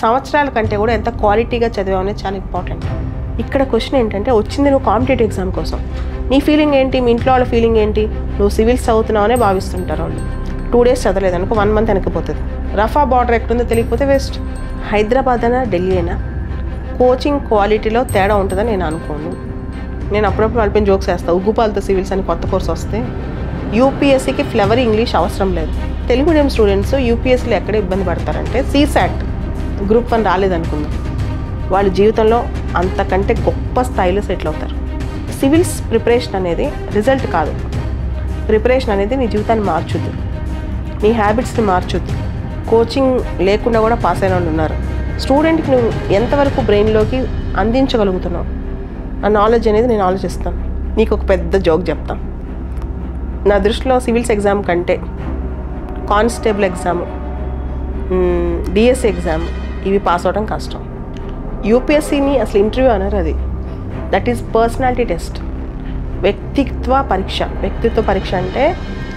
సంవత్సరాల కంటే కూడా ఎంత క్వాలిటీగా చదివామనేది చాలా ఇంపార్టెంట్. ఇక్కడ క్వశ్చన్ ఏంటంటే, వచ్చింది నువ్వు కాంపిటేటివ్ ఎగ్జామ్ కోసం, నీ ఫీలింగ్ ఏంటి, మీ ఇంట్లో వాళ్ళ ఫీలింగ్ ఏంటి, నువ్వు సివిల్స్ చదువుతున్నావనే భావిస్తుంటారు వాళ్ళు. 2 days చదవలేదనుకో 1 month వెనకపోతుంది. రఫా బార్డర్ ఎక్కడుందో తెలియకపోతే వేస్ట్. హైదరాబాద్ అయినా ఢిల్లీ అయినా కోచింగ్ క్వాలిటీలో తేడా ఉంటుందని నేను అనుకోను. నేను అప్పుడప్పుడు వాళ్ళపైన జోక్స్ వేస్తాను. ఉగ్గుపాలతో సివిల్స్ అని కొత్త కోర్స్ వస్తే యూపీఎస్సీకి ఫ్లవర్ ఇంగ్లీష్ అవసరం లేదు. తెలుగు మీడియం స్టూడెంట్స్ యూపీఎస్సీలో ఎక్కడ ఇబ్బంది పడతారంటే, CSAT Group 1 రాలేదనుకుందాం, వాళ్ళ జీవితంలో అంతకంటే గొప్ప స్థాయిలో సెటిల్ అవుతారు. సివిల్స్ ప్రిపరేషన్ అనేది రిజల్ట్ కాదు, ప్రిపరేషన్ అనేది నీ జీవితాన్ని మార్చుద్ది, నీ హ్యాబిట్స్ని మార్చుద్ది. కోచింగ్ లేకుండా కూడా పాస్ అయిన వాళ్ళు ఉన్నారు. స్టూడెంట్కి నువ్వు ఎంతవరకు బ్రెయిన్లోకి అందించగలుగుతున్నావు ఆ నాలెడ్జ్ అనేది నేను ఆలోచిస్తాను. నీకు ఒక పెద్ద జోక్ చెప్తాను. నా దృష్టిలో సివిల్స్ ఎగ్జామ్ కంటే కానిస్టేబుల్ ఎగ్జాము, డిఎస్సి ఎగ్జామ్ ఇవి పాస్ అవడం కష్టం. యూపీఎస్సీని అసలు ఇంటర్వ్యూ అన్నారు, అది దట్ ఈజ్ పర్సనాలిటీ టెస్ట్, వ్యక్తిత్వ పరీక్ష. వ్యక్తిత్వ పరీక్ష అంటే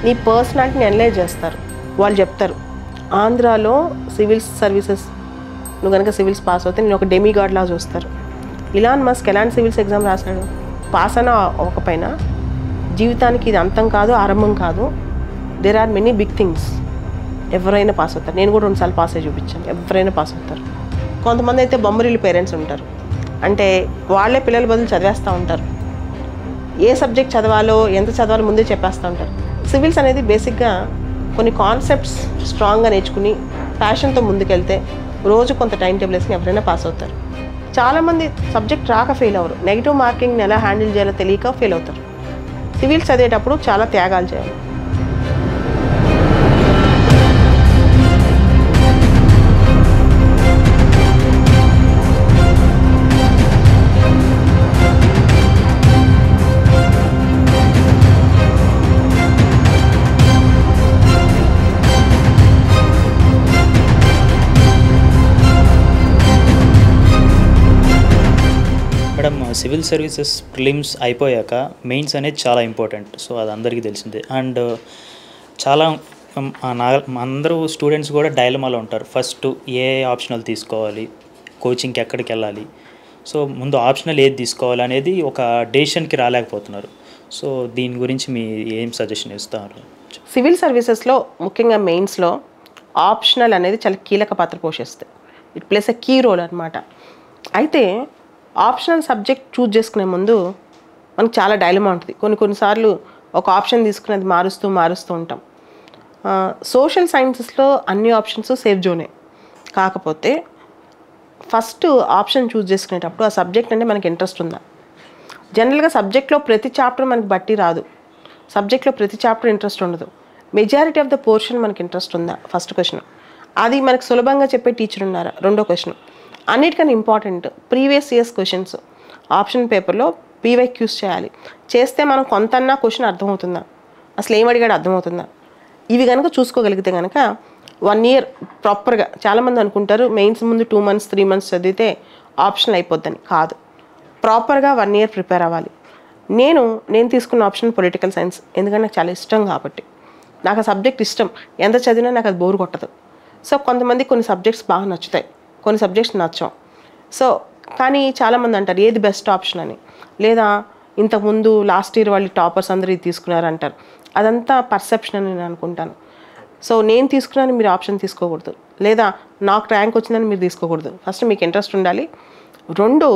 నీ పర్సనాలిటీని అనలైజ్ చేస్తారు. వాళ్ళు చెప్తారు, ఆంధ్రాలో సివిల్స్ సర్వీసెస్ నువ్వు కనుక సివిల్స్ పాస్ అవుతే నేను ఒక డెమిగాడ్ లా చూస్తారు. ఇలాన్ మస్క్ ఎలాంటి సివిల్స్ ఎగ్జామ్ రాశాడు? పాస్ అయినా అవ్వకపోయినా జీవితానికి ఇది అంతం కాదు, ఆరంభం కాదు. There are many big things. ఎవరైనా పాస్ అవుతారు. నేను కూడా 2 సార్లు పాస్ అయ్యి చూపించాను. ఎవరైనా పాస్ అవుతారు. కొంతమంది అయితే బొమ్మరిల్లు పేరెంట్స్ ఉంటారు, అంటే వాళ్ళే పిల్లల బదులు చదివేస్తూ ఉంటారు. ఏ సబ్జెక్ట్ చదవాలో ఎంత చదవాలో ముందే చెప్పేస్తూ ఉంటారు. సివిల్స్ అనేది బేసిక్గా కొన్ని కాన్సెప్ట్స్ స్ట్రాంగ్గా నేర్చుకుని ప్యాషన్తో ముందుకెళ్తే రోజు కొంత టైం టేబుల్ వేసుకుని ఎవరైనా పాస్ అవుతారు. చాలామంది సబ్జెక్ట్ రాక ఫెయిల్ అవ్వరు, నెగిటివ్ మార్కింగ్ని ఎలా హ్యాండిల్ చేయాలో తెలియక ఫెయిల్ అవుతారు. సివిల్స్ చదివేటప్పుడు చాలా త్యాగాలు చేయాలి. మేడం, సివిల్ సర్వీసెస్ ప్రిలిమ్స్ అయిపోయాక మెయిన్స్ అనేది చాలా ఇంపార్టెంట్. సో అది అందరికీ తెలిసిందే. అండ్ చాలా అందరూ స్టూడెంట్స్ కూడా డైలమాలో ఉంటారు. ఫస్ట్ ఏ ఆప్షనల్ తీసుకోవాలి, కోచింగ్కి ఎక్కడికి వెళ్ళాలి, సో ముందు ఆప్షనల్ ఏది తీసుకోవాలి అనేది ఒక డెసిషన్కి రాలేకపోతున్నారు. సో దీని గురించి మీ ఏం సజెషన్ ఇస్తారు? సివిల్ సర్వీసెస్లో ముఖ్యంగా మెయిన్స్లో ఆప్షనల్ అనేది చాలా కీలక పాత్ర పోషిస్తుంది. It plays a key role అనమాట. అయితే ఆప్షనల్ సబ్జెక్ట్ చూజ్ చేసుకునే ముందు మనకు చాలా డైలమా ఉంటుంది. కొన్నిసార్లు ఒక ఆప్షన్ తీసుకుని అది మారుస్తూ ఉంటాం. సోషల్ సైన్సెస్లో అన్ని ఆప్షన్స్ సేఫ్ జోనే. కాకపోతే ఫస్ట్ ఆప్షన్ చూజ్ చేసుకునేటప్పుడు ఆ సబ్జెక్ట్ అంటే మనకి ఇంట్రెస్ట్ ఉందా? జనరల్గా సబ్జెక్ట్లో ప్రతి చాప్టర్ మనకి బట్టి రాదు, సబ్జెక్ట్లో ప్రతి చాప్టర్ ఇంట్రెస్ట్ ఉండదు. మెజారిటీ ఆఫ్ ద పోర్షన్ మనకి ఇంట్రెస్ట్ ఉందా? First question. అది మనకు సులభంగా చెప్పే టీచర్ ఉన్నారా? రెండో క్వశ్చన్. అన్నిటికన్నా important previous years questions option పేపర్లో PYQs చేయాలి. చేస్తే మనం కొంతన్నా క్వశ్చన్ అర్థమవుతుందా, అసలు ఏం అడిగాడు అర్థమవుతుందా, ఇవి కనుక చూసుకోగలిగితే కనుక 1 year ప్రాపర్గా. చాలామంది అనుకుంటారు మెయిన్స్ ముందు 2 months 3 months చదివితే ఆప్షనల్ అయిపోద్దని. కాదు, ప్రాపర్గా 1 year ప్రిపేర్ అవ్వాలి. నేను తీసుకున్న ఆప్షన్ పొలిటికల్ సైన్స్, ఎందుకంటే నాకు చాలా ఇష్టం కాబట్టి. నాకు ఆ సబ్జెక్ట్ ఇష్టం, ఎంత చదివినా నాకు అది బోర్ కొట్టదు. సో కొంతమంది కొన్ని సబ్జెక్ట్స్ బాగా నచ్చుతాయి, కొన్ని సబ్జెక్ట్స్ నచ్చం. సో కానీ చాలామంది అంటారు ఏది బెస్ట్ ఆప్షన్ అని, లేదా ఇంతకుముందు లాస్ట్ ఇయర్ వాళ్ళు టాపర్స్ అందరూ ఇది తీసుకున్నారు అంటారు. అదంతా పర్సెప్షన్ అని నేను అనుకుంటాను. సో నేను తీసుకున్నాను మీరు ఆప్షన్ తీసుకోకూడదు, లేదా నాకు ర్యాంక్ వచ్చిందని మీరు తీసుకోకూడదు. ఫస్ట్ మీకు ఇంట్రెస్ట్ ఉండాలి, 2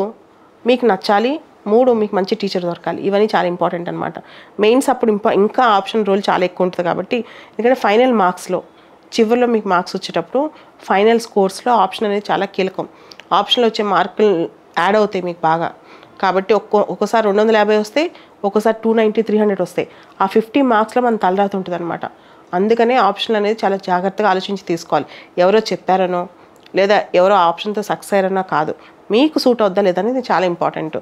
మీకు నచ్చాలి, 3 మీకు మంచి టీచర్ దొరకాలి. ఇవన్నీ చాలా ఇంపార్టెంట్ అనమాట. మెయిన్స్ అప్పుడు ఇంకా ఆప్షన్ రోల్ చాలా ఎక్కువ ఉంటుంది కాబట్టి. ఎందుకంటే ఫైనల్ మార్క్స్లో చివరిలో మీకు మార్క్స్ వచ్చేటప్పుడు ఫైనల్ స్కోర్స్లో ఆప్షన్ అనేది చాలా కీలకం. ఆప్షన్లో వచ్చే మార్కులు యాడ్ అవుతాయి మీకు బాగా. కాబట్టి ఒక్కోసారి 250 వస్తాయి, ఒక్కోసారి 290 300 వస్తాయి. ఆ 50 మార్క్స్లో మన తలరాత ఉంటుంది అనమాట. అందుకనే ఆప్షన్ అనేది చాలా జాగ్రత్తగా ఆలోచించి తీసుకోవాలి. ఎవరో చెప్పారనో లేదా ఎవరో ఆప్షన్తో సక్సెస్ అయ్యారనో కాదు, మీకు సూట్ అవుద్దా లేదనేది చాలా ఇంపార్టెంట్.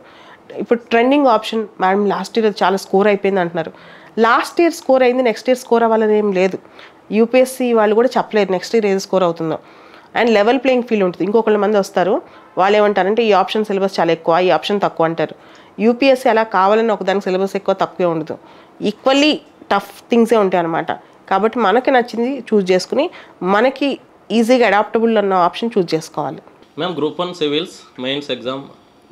ఇప్పుడు trending option madam last year చాలా స్కోర్ అయిపోయింది అంటున్నారు. లాస్ట్ ఇయర్ స్కోర్ అయింది నెక్స్ట్ ఇయర్ స్కోర్ అవ్వాలని ఏం లేదు. యూపీఎస్సీ వాళ్ళు కూడా చెప్పలేరు నెక్స్ట్ ఇయర్ ఏది స్కోర్ అవుతుందో. అండ్ లెవెల్ ప్లేయింగ్ ఫీల్డ్ ఉంటుంది. ఇంకొకళ్ళ మంది వస్తారు, వాళ్ళు ఏమంటారంటే ఈ ఆప్షన్ సిలబస్ చాలా ఎక్కువ, ఈ ఆప్షన్ తక్కువ అంటారు. యూపీఎస్సీ అలా కావాలని ఒకదానికి సిలబస్ ఎక్కువ తక్కువే ఉండదు, ఈక్వల్లీ టఫ్ థింగ్సే ఉంటాయి అన్నమాట. కాబట్టి మనకి నచ్చింది చూస్ చేసుకుని మనకి ఈజీగా అడాప్టబుల్ అన్న ఆప్షన్ చూస్ చేసుకోవాలి. Ma'am group 1 civils mains exam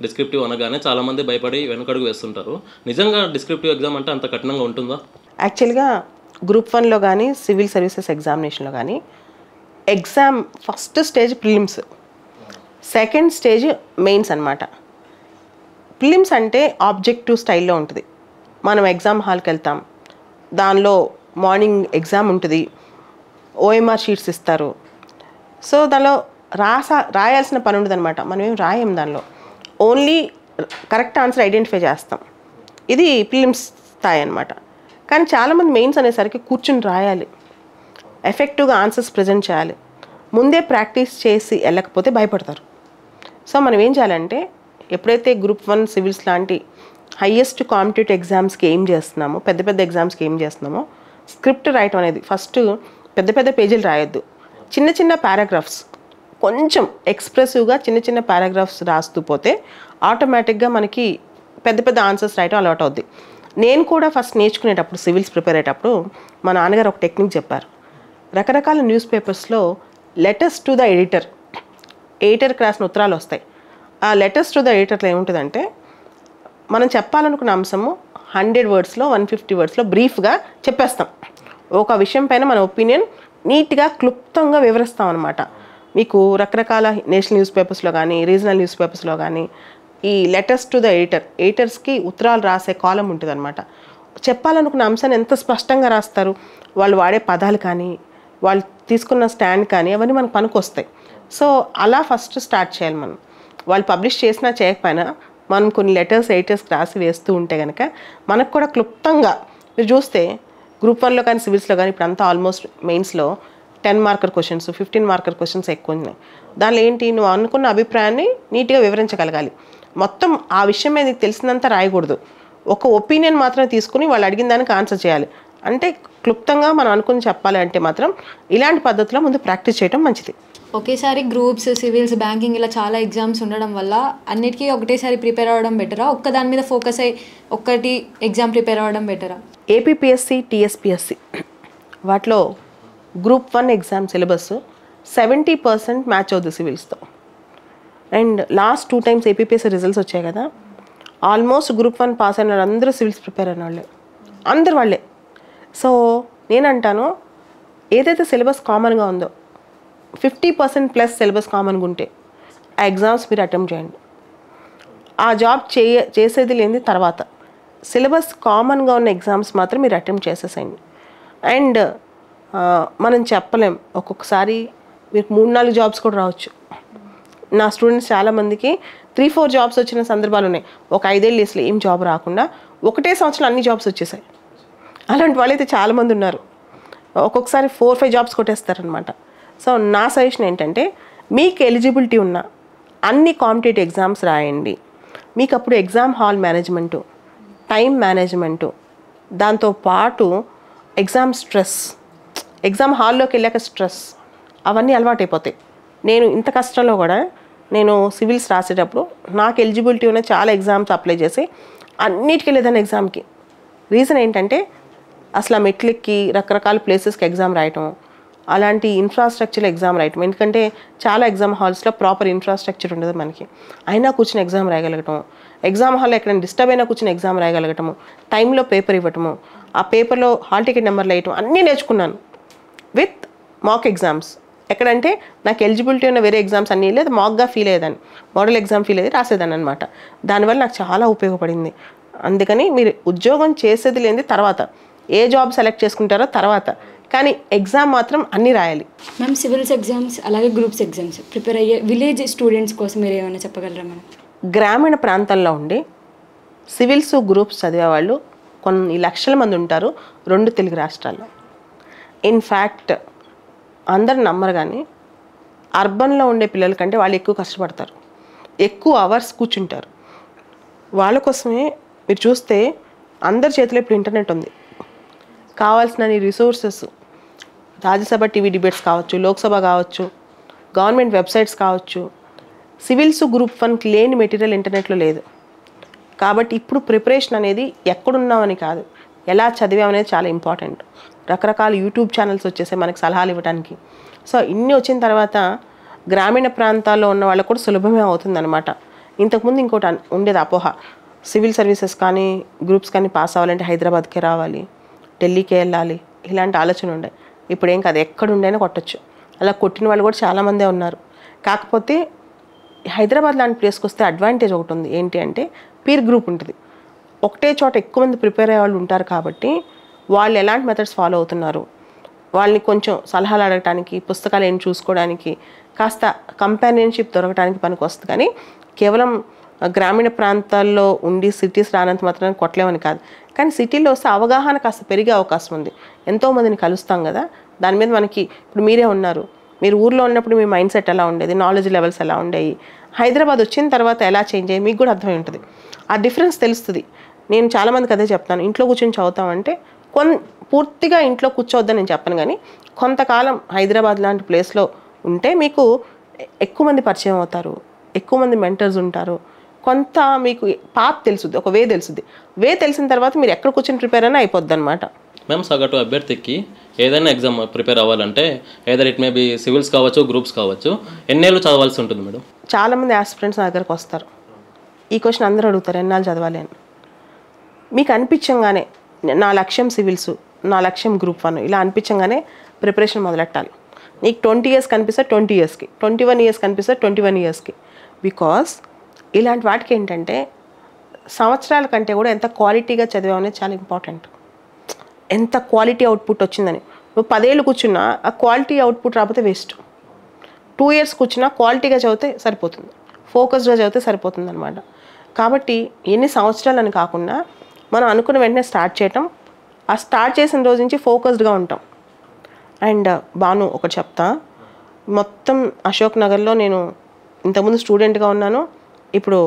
descriptive అనగానే చాలామంది భయపడి వెనకడుగు వేస్తుంటారు. నిజంగా డిస్క్రిప్టివ్ ఎగ్జామ్ అంటే అంత కఠినంగా ఉంటుందా? యాక్చువల్గా గ్రూప్ 1లో కానీ సివిల్ సర్వీసెస్ ఎగ్జామినేషన్లో కానీ exam first stage prelims, second stage mains అనమాట. ప్రిలిమ్స్ అంటే ఆబ్జెక్టివ్ స్టైల్లో ఉంటుంది. మనం ఎగ్జామ్ హాల్కి వెళ్తాం, దానిలో మార్నింగ్ ఎగ్జామ్ ఉంటుంది, ఓఎంఆర్ షీట్స్ ఇస్తారు. సో దానిలో రాయాల్సిన పని ఉండదు అనమాట. మనం ఏం రాయం దానిలో, ఓన్లీ కరెక్ట్ ఆన్సర్ ఐడెంటిఫై చేస్తాం. ఇది ప్రిలిమ్స్ స్థాయి అనమాట. కానీ చాలామంది మెయిన్స్ అనేసరికి కూర్చుని రాయాలి, ఎఫెక్టివ్గా ఆన్సర్స్ ప్రజెంట్ చేయాలి, ముందే ప్రాక్టీస్ చేసి వెళ్ళకపోతే భయపడతారు. సో మనం ఏం చేయాలంటే ఎప్పుడైతే గ్రూప్ 1 సివిల్స్ లాంటి హయ్యెస్ట్ కాంపిటేటివ్ ఎగ్జామ్స్కి ఏం చేస్తున్నామో, పెద్ద పెద్ద ఎగ్జామ్స్కి ఏం చేస్తున్నామో, స్క్రిప్ట్ రాయటం అనేది ఫస్ట్ పెద్ద పెద్ద పేజీలు రాయొద్దు. చిన్న చిన్న పారాగ్రాఫ్స్, కొంచెం ఎక్స్ప్రెసివ్గా చిన్న చిన్న పారాగ్రాఫ్స్ రాస్తూ పోతే ఆటోమేటిక్గా మనకి పెద్ద పెద్ద ఆన్సర్స్ రాయటం అలవాటు అవుద్ది. నేను కూడా ఫస్ట్ నేర్చుకునేటప్పుడు సివిల్స్ ప్రిపేర్ అయ్యేటప్పుడు మా నాన్నగారు ఒక టెక్నిక్ చెప్పారు. రకరకాల న్యూస్ పేపర్స్లో లెటర్స్ టు ద ఎడిటర్కి రాసిన ఉత్తరాలు వస్తాయి. ఆ లెటర్స్ టు ద ఎడిటర్లో ఏముంటుందంటే మనం చెప్పాలనుకున్న అంశము 100 వర్డ్స్లో 150 వర్డ్స్లో బ్రీఫ్గా చెప్పేస్తాం. ఒక విషయం పైన మన ఒపీనియన్ నీట్గా క్లుప్తంగా వివరిస్తాం అనమాట. మీకు రకరకాల నేషనల్ న్యూస్ పేపర్స్లో కానీ రీజనల్ న్యూస్ పేపర్స్లో కానీ ఈ లెటర్స్ టు ద ఎడిటర్స్కి ఉత్తరాలు రాసే కాలం ఉంటుంది అనమాట. చెప్పాలనుకున్న అంశాన్ని ఎంత స్పష్టంగా రాస్తారు, వాళ్ళు వాడే పదాలు కానీ వాళ్ళు తీసుకున్న స్టాండ్ కానీ అవన్నీ మనకు పనికొస్తాయి. సో అలా ఫస్ట్ స్టార్ట్ చేయాలి మనం. వాళ్ళు పబ్లిష్ చేసినా చేయకపోయినా మనం కొన్ని లెటర్స్ ఎడిటర్స్కి రాసి వేస్తూ ఉంటే కనుక మనకు కూడా క్లుప్తంగా, మీరు చూస్తే గ్రూప్ 1లో కానీ సివిల్స్లో కానీ ఇప్పుడు అంతా ఆల్మోస్ట్ మెయిన్స్లో 10 మార్కర్ క్వశ్చన్స్ 15 మార్కర్ క్వశ్చన్స్ ఎక్కువ ఉన్నాయి. దానిలో ఏంటి, నువ్వు అనుకున్న అభిప్రాయాన్ని నీట్గా వివరించగలగాలి. మొత్తం ఆ విషయం మీద నీకు తెలిసినంత రాయకూడదు. ఒక ఒపీనియన్ మాత్రం తీసుకుని వాళ్ళు అడిగిన దానికి ఆన్సర్ చేయాలి. అంటే క్లుప్తంగా మనం అనుకుని చెప్పాలి అంటే మాత్రం ఇలాంటి పద్ధతిలో ముందు ప్రాక్టీస్ చేయడం మంచిది. ఒకేసారి గ్రూప్స్, సివిల్స్, బ్యాంకింగ్ ఇలా చాలా ఎగ్జామ్స్ ఉండడం వల్ల అన్నిటికీ ఒకటేసారి ప్రిపేర్ అవ్వడం బెటరా, ఒక్క దాని మీద ఫోకస్ అయ్యి ఒక్కటి ఎగ్జామ్ ప్రిపేర్ అవ్వడం బెటరా? ఏపీపీఎస్సి, టీఎస్పీఎస్సి వాటిలో గ్రూప్ 1 ఎగ్జామ్ సిలబస్ 70% మ్యాచ్ అవుతుంది సివిల్స్తో. And last 2 times APPSC results వచ్చాయి కదా, ఆల్మోస్ట్ గ్రూప్ 1 పాస్ అయిన వాళ్ళు అందరూ సివిల్స్ ప్రిపేర్ అయిన వాళ్ళే, అందరు వాళ్ళే. సో నేనంటాను, ఏదైతే సిలబస్ కామన్గా ఉందో 50% + సిలబస్ కామన్గా ఉంటే ఆ ఎగ్జామ్స్ మీరు అటెంప్ట్ చేయండి. ఆ జాబ్ చేసేది లేని తర్వాత సిలబస్ కామన్గా ఉన్న ఎగ్జామ్స్ మాత్రం మీరు అటెంప్ట్ చేసేసేయండి. అండ్ మనం చెప్పలేం, ఒక్కొక్కసారి మీకు 3-4 జాబ్స్ కూడా రావచ్చు. నా స్టూడెంట్స్ చాలామందికి 3-4 జాబ్స్ వచ్చిన సందర్భాలు ఉన్నాయి. ఒక 5 ఏళ్ళు అసలు ఏం జాబ్ రాకుండా ఒకటే సంవత్సరం అన్ని జాబ్స్ వచ్చేసాయి. అలాంటి వాళ్ళైతే చాలామంది ఉన్నారు. ఒక్కొక్కసారి 4-5 జాబ్స్ కొట్టేస్తారనమాట. సో నా సజెషన్ ఏంటంటే, మీకు ఎలిజిబిలిటీ ఉన్న అన్ని కాంపిటేటివ్ ఎగ్జామ్స్ రాయండి. మీకు అప్పుడు exam hall management, time management, దాంతోపాటు ఎగ్జామ్ స్ట్రెస్, ఎగ్జామ్ హాల్లోకి వెళ్ళాక స్ట్రెస్, అవన్నీ అలవాటైపోతాయి. నేను ఇంత కష్టంలో కూడా నేను సివిల్స్ రాసేటప్పుడు నాకు ఎలిజిబిలిటీ ఉన్న చాలా ఎగ్జామ్స్ అప్లై చేసి అన్నిటికీ లేదని ఎగ్జామ్కి. రీజన్ ఏంటంటే అసలు ఆ మెట్లెక్కి రకరకాల ప్లేసెస్కి ఎగ్జామ్ రాయటం, అలాంటి ఇన్ఫ్రాస్ట్రక్చర్ ఎగ్జామ్ రాయటం. ఎందుకంటే చాలా ఎగ్జామ్ హాల్స్లో ప్రాపర్ ఇన్ఫ్రాస్ట్రక్చర్ ఉండదు మనకి. అయినా కూర్చొని ఎగ్జామ్ రాయగలగటం, ఎగ్జామ్ హాల్లో ఎక్కడైనా డిస్టర్బ్ అయినా కూర్చొని ఎగ్జామ్ రాయగలగటము, టైంలో పేపర్ ఇవ్వటము, ఆ పేపర్లో హాల్ టికెట్ నెంబర్లు వేయటం అన్నీ నేర్చుకున్నాను విత్ మాక్ ఎగ్జామ్స్. ఎక్కడంటే నాకు ఎలిజిబిలిటీ ఉన్న వేరే ఎగ్జామ్స్ అన్నీ లేదు, మాక్గా ఫీల్ అయ్యేదాన్ని, మోడల్ ఎగ్జామ్ ఫీల్ అయ్యేది రాసేదాన్ని అనమాట. దానివల్ల నాకు చాలా ఉపయోగపడింది. అందుకని మీరు ఉద్యోగం చేసేది లేని తర్వాత ఏ జాబ్ సెలెక్ట్ చేసుకుంటారో తర్వాత, కానీ ఎగ్జామ్ మాత్రం అన్నీ రాయాలి. మ్యామ్ సివిల్స్ ఎగ్జామ్స్ అలాగే గ్రూప్స్ ఎగ్జామ్స్ ప్రిపేర్ అయ్యే విలేజ్ స్టూడెంట్స్ కోసం మీరు ఏమైనా చెప్పగలరా మేడం? గ్రామీణ ప్రాంతాల్లో ఉండి సివిల్స్ గ్రూప్స్ చదివేవాళ్ళు కొన్ని లక్షల మంది ఉంటారు 2 తెలుగు రాష్ట్రాల్లో. ఇన్ఫ్యాక్ట్ అందరు నమ్మరు కానీ అర్బన్లో ఉండే పిల్లల కంటే వాళ్ళు ఎక్కువ కష్టపడతారు, ఎక్కువ అవర్స్ కూర్చుంటారు. వాళ్ళ కోసమే మీరు చూస్తే అందరి చేతిలో ఇప్పుడు ఇంటర్నెట్ ఉంది. కావాల్సిన రిసోర్సెస్, రాజ్యసభ టీవీ డిబేట్స్ కావచ్చు, లోక్సభ కావచ్చు, గవర్నమెంట్ వెబ్సైట్స్ కావచ్చు, సివిల్స్ గ్రూప్ 1కి లేని మెటీరియల్ ఇంటర్నెట్లో లేదు. కాబట్టి ఇప్పుడు ప్రిపరేషన్ అనేది ఎక్కడున్నామని కాదు, ఎలా చదివామనేది చాలా ఇంపార్టెంట్. రకరకాల యూట్యూబ్ ఛానల్స్ వచ్చేసాయి మనకి సలహాలు ఇవ్వడానికి. సో ఇన్ని వచ్చిన తర్వాత గ్రామీణ ప్రాంతాల్లో ఉన్న వాళ్ళకు కూడా సులభమే అవుతుందన్నమాట. ఇంతకుముందు ఇంకోటి ఉండేది అపోహ, సివిల్ సర్వీసెస్ కానీ గ్రూప్స్ కానీ పాస్ అవ్వాలంటే హైదరాబాద్కే రావాలి, ఢిల్లీకే వెళ్ళాలి, ఇలాంటి ఆలోచన ఉండే. ఇప్పుడు ఏం కాదు, ఎక్కడుండైనా కొట్టచ్చు. అలా కొట్టిన వాళ్ళు కూడా చాలామందే ఉన్నారు. కాకపోతే హైదరాబాద్ లాంటి ప్లేస్కి వస్తే అడ్వాంటేజ్ ఒకటి ఉంది. ఏంటి అంటే పీర్ గ్రూప్ ఉంటుంది. ఒకటే చోట ఎక్కువ మంది ప్రిపేర్ అయ్యే వాళ్ళు ఉంటారు కాబట్టి వాళ్ళు ఎలాంటి మెథడ్స్ ఫాలో అవుతున్నారు, వాళ్ళని కొంచెం సలహాలు అడగటానికి, పుస్తకాలు ఏంటి చూసుకోవడానికి, కాస్త కంపానియన్షిప్ దొరకడానికి పనికి వస్తుంది. కానీ కేవలం గ్రామీణ ప్రాంతాల్లో ఉండి సిటీస్ రానంత మాత్రం కొట్టలేమని కాదు. కానీ సిటీలో వస్తే అవగాహన కాస్త పెరిగే అవకాశం ఉంది. ఎంతోమందిని కలుస్తాం కదా, దాని మీద మనకి ఇప్పుడు మీరే ఉన్నారు, మీరు ఊర్లో ఉన్నప్పుడు మీ మైండ్ సెట్ ఎలా ఉండేది, నాలెడ్జ్ లెవెల్స్ ఎలా ఉండేవి, హైదరాబాద్ వచ్చిన తర్వాత ఎలా చేంజ్ అయ్యి మీకు కూడా అర్థమై ఉంటుంది. ఆ డిఫరెన్స్ తెలుస్తుంది. నేను చాలామందికి అదే చెప్తాను, ఇంట్లో కూర్చొని చదువుతామంటే పూర్తిగా ఇంట్లో కూర్చోవద్దని నేను చెప్పను, కానీ కొంతకాలం హైదరాబాద్ లాంటి ప్లేస్లో ఉంటే మీకు ఎక్కువ మంది పరిచయం అవుతారు, ఎక్కువ మంది మెంటర్స్ ఉంటారు, కొంత మీకు పాత్ తెలుసుద్ది, ఒక వే తెలుసుద్ది. వే తెలిసిన తర్వాత మీరు ఎక్కడ కూర్చొని ప్రిపేర్ అయినా అయిపోద్ది అనమాట. మేము సగటు అభ్యర్థికి ఏదైనా ఎగ్జామ్ ప్రిపేర్ అవ్వాలంటే either it may be civils కావచ్చు, గ్రూప్స్ కావచ్చు, ఎన్నేళ్ళు చదవాల్సి ఉంటుంది మేడం? చాలామంది ఆస్పిరెంట్స్ నా దగ్గరకు వస్తారు, ఈ క్వశ్చన్ అందరూ అడుగుతారు, ఎన్నాళ్ళు చదవాలి అని. మీకు అనిపించంగానే నా లక్ష్యం సివిల్స్, నా లక్ష్యం గ్రూప్ 1 ఇలా అనిపించంగానే ప్రిపరేషన్ మొదలెట్టాలి. నీకు 20 years కనిపిస్తే 20 yearsకి, 21 years కనిపిస్తే 21 yearsకి. బికాస్ ఇలాంటి వాటికి ఏంటంటే సంవత్సరాల కంటే కూడా ఎంత క్వాలిటీగా చదివామనేది చాలా ఇంపార్టెంట్. ఎంత క్వాలిటీ అవుట్పుట్ వచ్చిందని. నువ్వు 10 ఏళ్ళు కూర్చున్నా ఆ క్వాలిటీ అవుట్పుట్ రాకపోతే వేస్ట్. 2 years కూర్చున్నా క్వాలిటీగా చదివితే సరిపోతుంది, ఫోకస్డ్గా చదివితే సరిపోతుంది అనమాట. కాబట్టి ఎన్ని సంవత్సరాలు అని కాకుండా మనం అనుకున్న వెంటనే స్టార్ట్ చేయటం, ఆ స్టార్ట్ చేసిన రోజు నుంచి ఫోకస్డ్గా ఉంటాం. అండ్ బాను ఒకటి చెప్తా, మొత్తం అశోక్ నగర్లో నేను ఇంతకుముందు స్టూడెంట్గా ఉన్నాను, ఇప్పుడు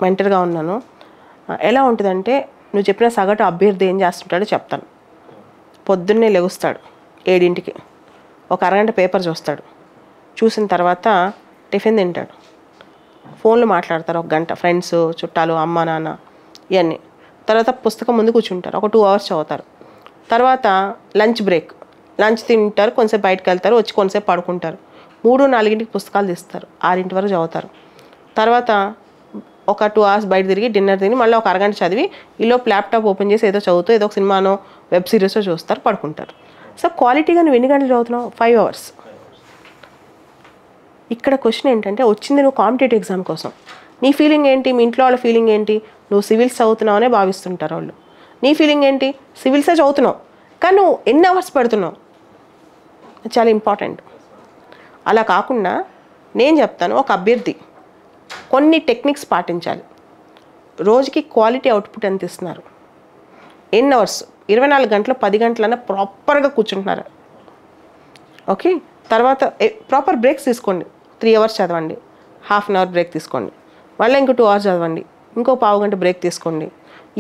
మెంటర్గా ఉన్నాను. ఎలా ఉంటుందంటే నువ్వు చెప్పిన సగటు అభ్యర్థి ఏం చేస్తుంటాడో చెప్తాను. పొద్దున్నే లెగుస్తాడు 7 ఒక అరగంట పేపర్ చూస్తాడు, చూసిన తర్వాత టిఫిన్ తింటాడు, ఫోన్లో మాట్లాడతారు 1 గంట, ఫ్రెండ్స్, చుట్టాలు, అమ్మ నాన్న ఇవన్నీ. తర్వాత పుస్తకం ముందు కూర్చుంటారు, ఒక 2 hours చదువుతారు. తర్వాత లంచ్ బ్రేక్, లంచ్ తింటారు, కొంతసేపు బయటకు వెళ్తారు, వచ్చి కొంతసేపు పడుకుంటారు. 3-4 పుస్తకాలు తీస్తారు, 6 వరకు చదువుతారు. తర్వాత ఒక 2 hours బయట తిరిగి డిన్నర్ తిని మళ్ళీ ఒక అరగంట చదివి ఈలోపు ల్యాప్టాప్ ఓపెన్ చేసి ఏదో చదువుతూ ఏదో ఒక సినిమానో వెబ్ సిరీసో చూస్తారు, పడుకుంటారు. సో క్వాలిటీగా నువ్వు ఎన్ని గంటలు చదువుతున్నావు? 5 hours. ఇక్కడ క్వశ్చన్ ఏంటంటే వచ్చింది నువ్వు కాంపిటేటివ్ ఎగ్జామ్ కోసం, నీ ఫీలింగ్ ఏంటి, మీ ఇంట్లో వాళ్ళ ఫీలింగ్ ఏంటి? నువ్వు సివిల్స్ చదువుతున్నావు అనే భావిస్తుంటారు వాళ్ళు. నీ ఫీలింగ్ ఏంటి? సివిల్సే చదువుతున్నావు కానీ నువ్వు ఎన్ని అవర్స్ పెడుతున్నావు, చాలా ఇంపార్టెంట్. అలా కాకుండా నేను చెప్తాను, ఒక అభ్యర్థి కొన్ని టెక్నిక్స్ పాటించాలి. రోజుకి క్వాలిటీ అవుట్పుట్ ఎంత ఇస్తున్నారు, ఎన్ని అవర్స్, 24 గంటలు 10 గంటలన్నా ప్రాపర్గా కూర్చుంటున్నారు. ఓకే, తర్వాత ప్రాపర్ బ్రేక్స్ తీసుకోండి. 3 hours చదవండి, ½ an hour బ్రేక్ తీసుకోండి, మళ్ళీ ఇంకో 2 hours చదవండి, ఇంకో ½ గంట బ్రేక్ తీసుకోండి,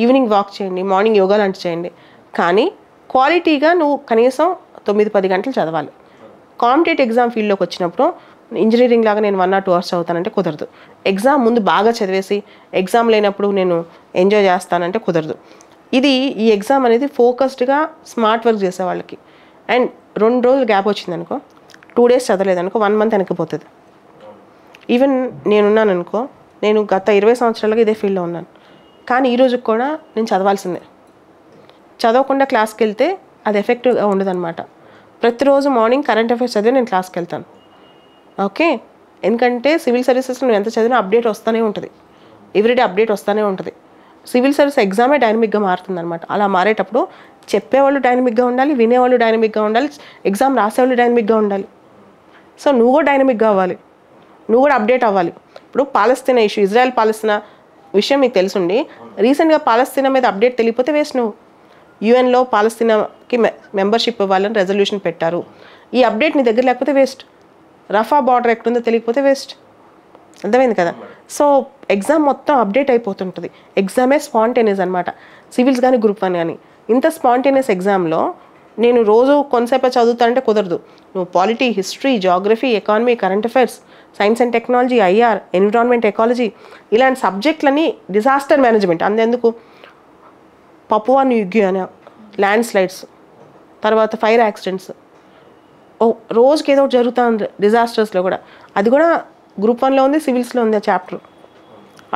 ఈవినింగ్ వాక్ చేయండి, మార్నింగ్ యోగా లాంటి చేయండి. కానీ క్వాలిటీగా నువ్వు కనీసం 9-10 గంటలు చదవాలి. కాంపిటేటివ్ ఎగ్జామ్ ఫీల్డ్లోకి వచ్చినప్పుడు ఇంజనీరింగ్ లాగా నేను 1 or 2 hours చదువుతానంటే కుదరదు. ఎగ్జామ్ ముందు బాగా చదివేసి ఎగ్జామ్ లేనప్పుడు నేను ఎంజాయ్ చేస్తానంటే కుదరదు. ఈ ఎగ్జామ్ అనేది ఫోకస్డ్గా స్మార్ట్ వర్క్ చేసే వాళ్ళకి. అండ్ 2 రోజులు గ్యాప్ వచ్చిందనుకో, 2 days చదవలేదనుకో, 1 month వెనక్కిపోతుంది. ఈవెన్ నేనున్నాను అనుకో, నేను గత 20 సంవత్సరాలుగా ఇదే ఫీల్డ్లో ఉన్నాను, కానీ ఈ రోజుకి కూడా నేను చదవాల్సిందే. చదవకుండా క్లాస్కి వెళ్తే అది ఎఫెక్టివ్గా ఉండదన్నమాట. ప్రతిరోజు మార్నింగ్ కరెంట్ అఫైర్స్ చదివి నేను క్లాస్కి వెళ్తాను. ఓకే, ఎందుకంటే సివిల్ సర్వీసెస్లో నువ్వు ఎంత చదివినా అప్డేట్ వస్తూనే ఉంటుంది, ఎవ్రీడే అప్డేట్ వస్తూనే ఉంటుంది. సివిల్ సర్వీస్ ఎగ్జామే డైనమిక్గా మారుతుంది అనమాట. అలా మారేటప్పుడు చెప్పేవాళ్ళు డైనమిక్గా ఉండాలి, వినేవాళ్ళు డైనమిక్గా ఉండాలి, ఎగ్జామ్ రాసేవాళ్ళు డైనమిక్గా ఉండాలి. సో నువ్వు కూడా డైనమిక్గా అవ్వాలి, నువ్వు కూడా అప్డేట్ అవ్వాలి. ఇప్పుడు పాలస్తీనా ఇష్యూ, ఇజ్రాయెల్ పాలస్తీనా విషయం మీకు తెలుసుండి రీసెంట్గా పాలస్తీనా మీద అప్డేట్ తెలియకపోతే వేస్ట్. నువ్వు యుఎన్లో పాలస్తీనాకి మెంబర్షిప్ ఇవ్వాలని రెజల్యూషన్ పెట్టారు, ఈ అప్డేట్ నీ దగ్గర లేకపోతే వేస్ట్. రఫా బార్డర్ ఎక్కడుందో తెలియకపోతే వేస్ట్. అర్థమైంది కదా? సో ఎగ్జామ్ మొత్తం అప్డేట్ అయిపోతుంటుంది. ఎగ్జామే స్పాంటేనియస్ అనమాట, సివిల్స్ కానీ గ్రూప్ 1 కానీ. ఇంత స్పాంటేనియస్ ఎగ్జామ్లో నేను రోజు కొంతసేపు చదువుతానంటే కుదరదు. నువ్వు polity, history, geography, economy, current affairs, science and technology, IR, environment, ecology ఇలాంటి సబ్జెక్టులని, డిజాస్టర్ మేనేజ్మెంట్, అంతెందుకు Papua new Guinea land slides, తర్వాత ఫైర్ యాక్సిడెంట్స్, రోజుకి ఏదో ఒకటి జరుగుతూ ఉంది డిజాస్టర్స్లో కూడా. అది కూడా గ్రూప్ 1లో ఉంది, సివిల్స్లో ఉంది ఆ చాప్టర్,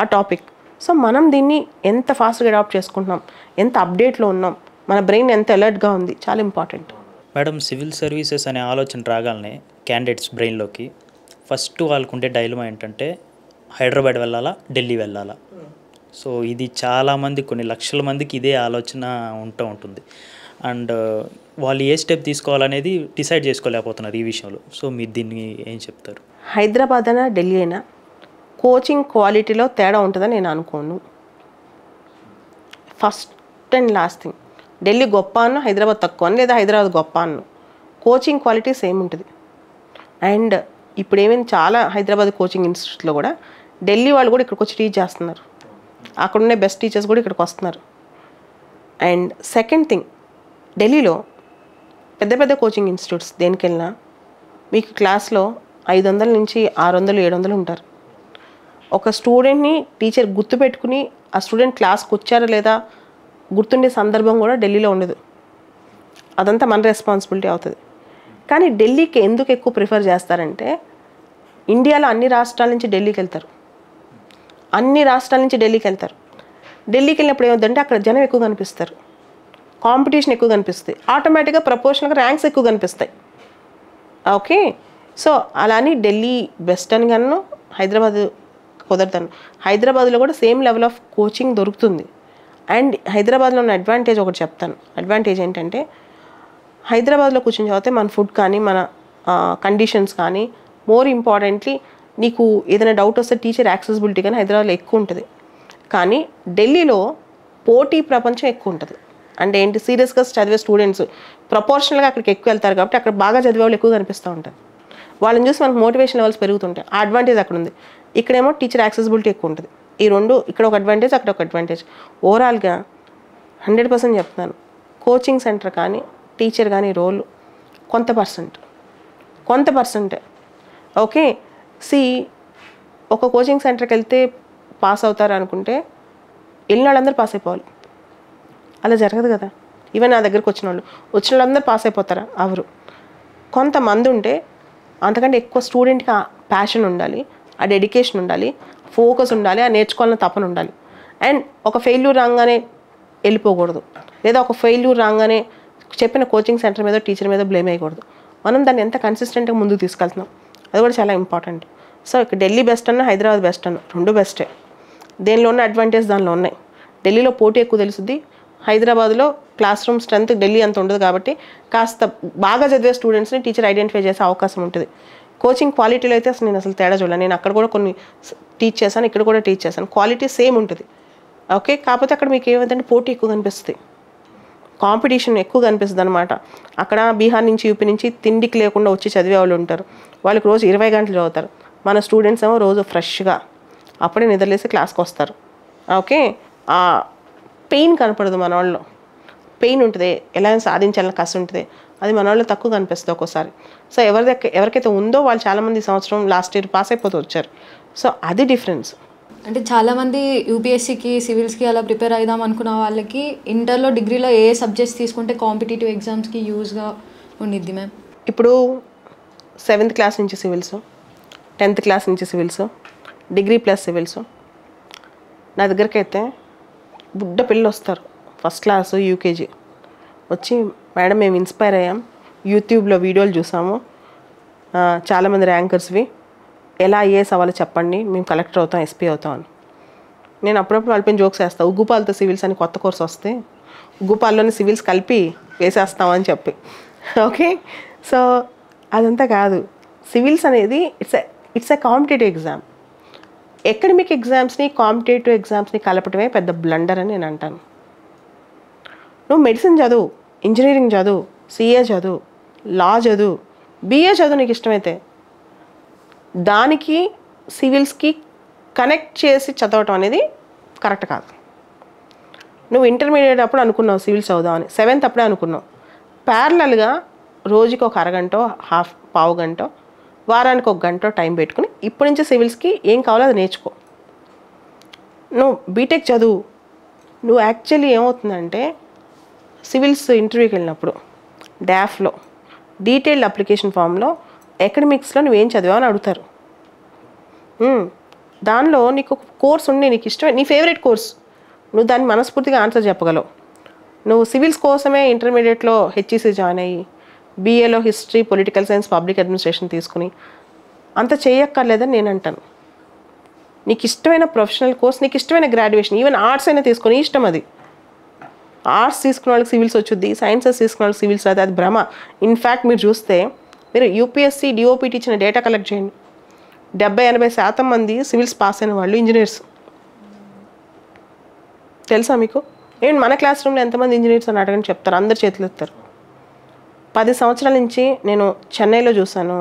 ఆ టాపిక్. సో మనం దీన్ని ఎంత ఫాస్ట్గా అడాప్ట్ చేసుకుంటున్నాం, ఎంత అప్డేట్లో ఉన్నాం, మన బ్రెయిన్ ఎంత అలర్ట్గా ఉంది, చాలా ఇంపార్టెంట్. మేడం, సివిల్ సర్వీసెస్ అనే ఆలోచన రాగానే క్యాండిడేట్స్ బ్రెయిన్లోకి ఫస్ట్ వాళ్ళకు ఉండే డైలమా ఏంటంటే హైదరాబాద్ వెళ్ళాలా, ఢిల్లీ వెళ్ళాలా. సో ఇది చాలామంది, కొన్ని లక్షల మందికి ఇదే ఆలోచన ఉంటుంది. అండ్ వాళ్ళు ఏ స్టెప్ తీసుకోవాలనేది డిసైడ్ చేసుకోలేకపోతున్నారు ఈ విషయంలో. సో మీరు దీన్ని ఏం చెప్తారు? హైదరాబాద్ అయినా ఢిల్లీ అయినా కోచింగ్ క్వాలిటీలో తేడా ఉంటుందని నేను అనుకోను. First and last thing, Delhi గొప్ప అన్న, హైదరాబాద్ తక్కువ అని, లేదా హైదరాబాద్ గొప్ప అన్న, కోచింగ్ క్వాలిటీ సేమ్ ఉంటుంది. అండ్ ఇప్పుడు ఏమైనా చాలా హైదరాబాద్ కోచింగ్ ఇన్స్టిట్యూట్లో కూడా ఢిల్లీ వాళ్ళు కూడా ఇక్కడికి వచ్చి టీచ్ చేస్తున్నారు. అక్కడ ఉన్న బెస్ట్ టీచర్స్ కూడా ఇక్కడికి వస్తున్నారు. అండ్ సెకండ్ థింగ్, ఢిల్లీలో పెద్ద పెద్ద కోచింగ్ ఇన్స్టిట్యూట్స్ దేనికి వెళ్ళినా మీకు క్లాస్లో 500 నుంచి 600, 700 ఉంటారు. ఒక స్టూడెంట్ని టీచర్ గుర్తుపెట్టుకుని ఆ స్టూడెంట్ క్లాస్కి వచ్చారా లేదా గుర్తుండే సందర్భం కూడా ఢిల్లీలో ఉండదు. అదంతా మన రెస్పాన్సిబిలిటీ అవుతుంది. కానీ ఢిల్లీకి ఎందుకు ఎక్కువ ప్రిఫర్ చేస్తారంటే, ఇండియాలో అన్ని రాష్ట్రాల నుంచి ఢిల్లీకి వెళ్తారు. ఢిల్లీకి వెళ్ళినప్పుడు ఏమవుతుందంటే అక్కడ జనం ఎక్కువ కనిపిస్తారు, కాంపిటీషన్ ఎక్కువ కనిపిస్తుంది, ఆటోమేటిక్గా ప్రపోర్షనల్గా ర్యాంక్స్ ఎక్కువ కనిపిస్తాయి. ఓకే, సో అలాని ఢిల్లీ బెస్ట్ అని గాను, హైదరాబాద్ కుదరతాను. హైదరాబాద్లో కూడా సేమ్ లెవెల్ ఆఫ్ కోచింగ్ దొరుకుతుంది. అండ్ హైదరాబాద్లో ఉన్న అడ్వాంటేజ్ ఒకటి చెప్తాను. అడ్వాంటేజ్ ఏంటంటే, హైదరాబాద్లో కూర్చొని చదివితే మన ఫుడ్ కానీ, మన కండిషన్స్ కానీ, మోర్ ఇంపార్టెంట్లీ నీకు ఏదైనా డౌట్ వస్తే టీచర్ యాక్సెసిబిలిటీ కానీ హైదరాబాద్లో ఎక్కువ ఉంటుంది. కానీ ఢిల్లీలో పోటీ ప్రపంచం ఎక్కువ ఉంటుంది. అంటే ఏంటి, సీరియస్గా చదివే స్టూడెంట్స్ ప్రపోర్షనల్గా అక్కడికి ఎక్కువ వెళ్తారు కాబట్టి అక్కడ బాగా చదివే వాళ్ళు ఎక్కువ కనిపిస్తూ ఉంటారు. వాళ్ళని చూసి మనకు మోటివేషన్ లెవెల్స్ పెరుగుతుంటాయి. ఆ అడ్వాంటేజ్ అక్కడ ఉంది. ఇక్కడేమో టీచర్ యాక్సెసిబిలిటీ ఎక్కువ ఉంటుంది. ఈ రెండు, ఇక్కడ ఒక అడ్వాంటేజ్, అక్కడ ఒక అడ్వాంటేజ్. ఓవరాల్గా 100% చెప్తున్నాను, కోచింగ్ సెంటర్ కానీ టీచర్ కానీ రోల్ కొంత పర్సెంటే. ఓకే, ఒక కోచింగ్ సెంటర్కి వెళ్తే పాస్ అవుతారు అనుకుంటే వెళ్ళిన వాళ్ళందరూ పాస్ అయిపోవాలి, అలా జరగదు కదా. ఈవెన్ నా దగ్గరకు వచ్చిన వాళ్ళందరూ పాస్ అయిపోతారా? అవరు. కొంతమంది ఉంటే అంతకంటే ఎక్కువ స్టూడెంట్కి ఆ ప్యాషన్ ఉండాలి, ఆ డెడికేషన్ ఉండాలి, ఫోకస్ ఉండాలి, ఆ నేర్చుకోవాలని తపన ఉండాలి. అండ్ ఒక ఫెయిల్యూర్ రాగానే వెళ్ళిపోకూడదు, లేదా ఒక ఫెయిల్యూర్ రాగానే చెప్పిన కోచింగ్ సెంటర్ మీద, టీచర్ మీద బ్లేమ్ అయ్యకూడదు. మనం దాన్ని ఎంత కన్సిస్టెంట్గా ముందుకు తీసుకెళ్తున్నాం, అది కూడా చాలా ఇంపార్టెంట్. సో ఇక్కడ ఢిల్లీ బెస్ట్ అన్న, హైదరాబాద్ బెస్ట్ అన్న, రెండు బెస్టే. దేనిలో ఉన్న అడ్వాంటేజ్ దానిలో ఉన్నాయి. ఢిల్లీలో పోటీ ఎక్కువ తెలుస్తుంది, హైదరాబాద్లో క్లాస్ రూమ్ స్ట్రెంత్ ఢిల్లీ అంత ఉండదు కాబట్టి కాస్త బాగా చదివే స్టూడెంట్స్ని టీచర్ ఐడెంటిఫై చేసే అవకాశం ఉంటుంది. కోచింగ్ క్వాలిటీలో అయితే నేను అసలు తేడా చూడలేదు. నేను అక్కడ కూడా కొన్ని టీచ్ చేశాను, ఇక్కడ కూడా టీచ్ చేశాను, క్వాలిటీ సేమ్ ఉంటుంది. ఓకే, కాకపోతే అక్కడ మీకు ఏమైందంటే పోటీ ఎక్కువ కనిపిస్తుంది, కాంపిటీషన్ ఎక్కువ కనిపిస్తుంది అనమాట. అక్కడ బీహార్ నుంచి, యూపీ నుంచి తిండికి లేకుండా వచ్చి చదివే వాళ్ళు ఉంటారు. వాళ్ళకి రోజు 20 గంటలు చదువుతారు. మన స్టూడెంట్స్ ఏమో రోజు ఫ్రెష్గా అప్పుడే నిద్రలేసి క్లాస్కి వస్తారు. ఓకే, ఆ పెయిన్ కనపడదు మన వాళ్ళు. పెయిన్ ఉంటుంది, ఎలా సాధించాలని కసి ఉంటుంది, అది మన వాళ్ళు తక్కువ కనిపిస్తుంది ఒక్కోసారి. సో ఎవరికైతే ఉందో వాళ్ళు చాలామంది సంవత్సరం లాస్ట్ ఇయర్ పాస్ అయిపోతూ వచ్చారు. సో అది డిఫరెన్స్. అంటే చాలామంది యూపీఎస్సీకి, సివిల్స్కి అలా ప్రిపేర్ అవుదాం అనుకున్న వాళ్ళకి ఇంటర్లో, డిగ్రీలో ఏ సబ్జెక్ట్స్ తీసుకుంటే కాంపిటేటివ్ ఎగ్జామ్స్కి యూజ్గా ఉండిద్ది మ్యామ్? ఇప్పుడు 7th క్లాస్ నుంచి సివిల్స్, 10th క్లాస్ నుంచి సివిల్స్, డిగ్రీ ప్లస్ సివిల్స్. నా దగ్గరికి అయితే బుడ్డ పిల్లలు వస్తారు, ఫస్ట్ క్లాసు, యూకేజీ వచ్చి, మేడం మేము ఇన్స్పైర్ అయ్యాం, యూట్యూబ్లో వీడియోలు చూసాము, చాలామంది ర్యాంకర్స్వి, ఎలా ఐఏఎస్ అవ్వాలో చెప్పండి, మేము కలెక్టర్ అవుతాం, ఎస్పీ అవుతాం అని. నేను అప్పుడప్పుడు వాళ్ళపైన జోక్స్ వేస్తాను. ఉగ్గుపాలతో సివిల్స్ అని కొత్త కోర్స్ వస్తే ఉగ్గుపాలలోని సివిల్స్ కలిపి వేసేస్తామని చెప్పి. ఓకే, సో అదంతా కాదు. సివిల్స్ అనేది it's a competitive exam. Academic ఎగ్జామ్స్ని, కాంపిటేటివ్ ఎగ్జామ్స్ని కలపటమే పెద్ద బ్లండర్ అని నేను అంటాను. నువ్వు మెడిసిన్ చదువు, ఇంజనీరింగ్ చదువు, సిఏ చదువు, లా చదువు, బిఏ చదువు నీకు ఇష్టమైతే, దానికి సివిల్స్కి కనెక్ట్ చేసి చదవటం అనేది కరెక్ట్ కాదు. నువ్వు ఇంటర్మీడియట్ అప్పుడు అనుకున్నావు సివిల్స్ చదువుదామని, 7th అప్పుడే అనుకున్నావు. ప్యారలల్గా రోజుకి ఒక అరగంట, పావు గంట, వారానికి 1 గంట టైం పెట్టుకుని ఇప్పటి నుంచి సివిల్స్కి ఏం కావాలో అది నేర్చుకో. నువ్వు బీటెక్ చదువు. నువ్వు యాక్చువల్లీ ఏమవుతుందంటే సివిల్స్ ఇంటర్వ్యూకి వెళ్ళినప్పుడు డాఫ్లో డీటెయిల్డ్ అప్లికేషన్ ఫామ్లో ఎకడమిక్స్లో నువ్వేం చదివావు అని అడుగుతారు. దానిలో నీకు ఒక కోర్స్ ఉండి నీకు ఇష్టమే, నీ ఫేవరెట్ కోర్స్, నువ్వు దాన్ని మనస్ఫూర్తిగా ఆన్సర్ చెప్పగలవు. నువ్వు సివిల్స్ కోసమే ఇంటర్మీడియట్లో హెచ్ఈసీ జాయిన్ అయ్యి బీఏలో history, political science, public administration తీసుకుని అంత చేయక్కర్లేదని నేను అంటాను. నీకు ఇష్టమైన ప్రొఫెషనల్ కోర్స్, నీకు ఇష్టమైన గ్రాడ్యుయేషన్, ఈవెన్ ఆర్ట్స్ అయినా తీసుకొని ఇష్టం అది. ఆర్ట్స్ తీసుకున్న వాళ్ళకి సివిల్స్ వచ్చుద్ది, సైన్సెస్ తీసుకున్న వాళ్ళకి సివిల్స్ రాదు, అది భ్రమ. ఇన్ఫ్యాక్ట్ మీరు చూస్తే మీరు యూపీఎస్సీ డిఓపిటి ఇచ్చిన డేటా కలెక్ట్ చేయండి, 70-80% మంది సివిల్స్ పాస్ అయిన వాళ్ళు ఇంజనీర్స్. తెలుసా మీకు? ఏంటి మన క్లాస్ రూమ్లో ఎంతమంది ఇంజనీర్స్ అని అడగని చెప్తారు, అందరు చేతులు ఎత్తారు. 10 సంవత్సరాల నుంచి నేను చెన్నైలో చూశాను,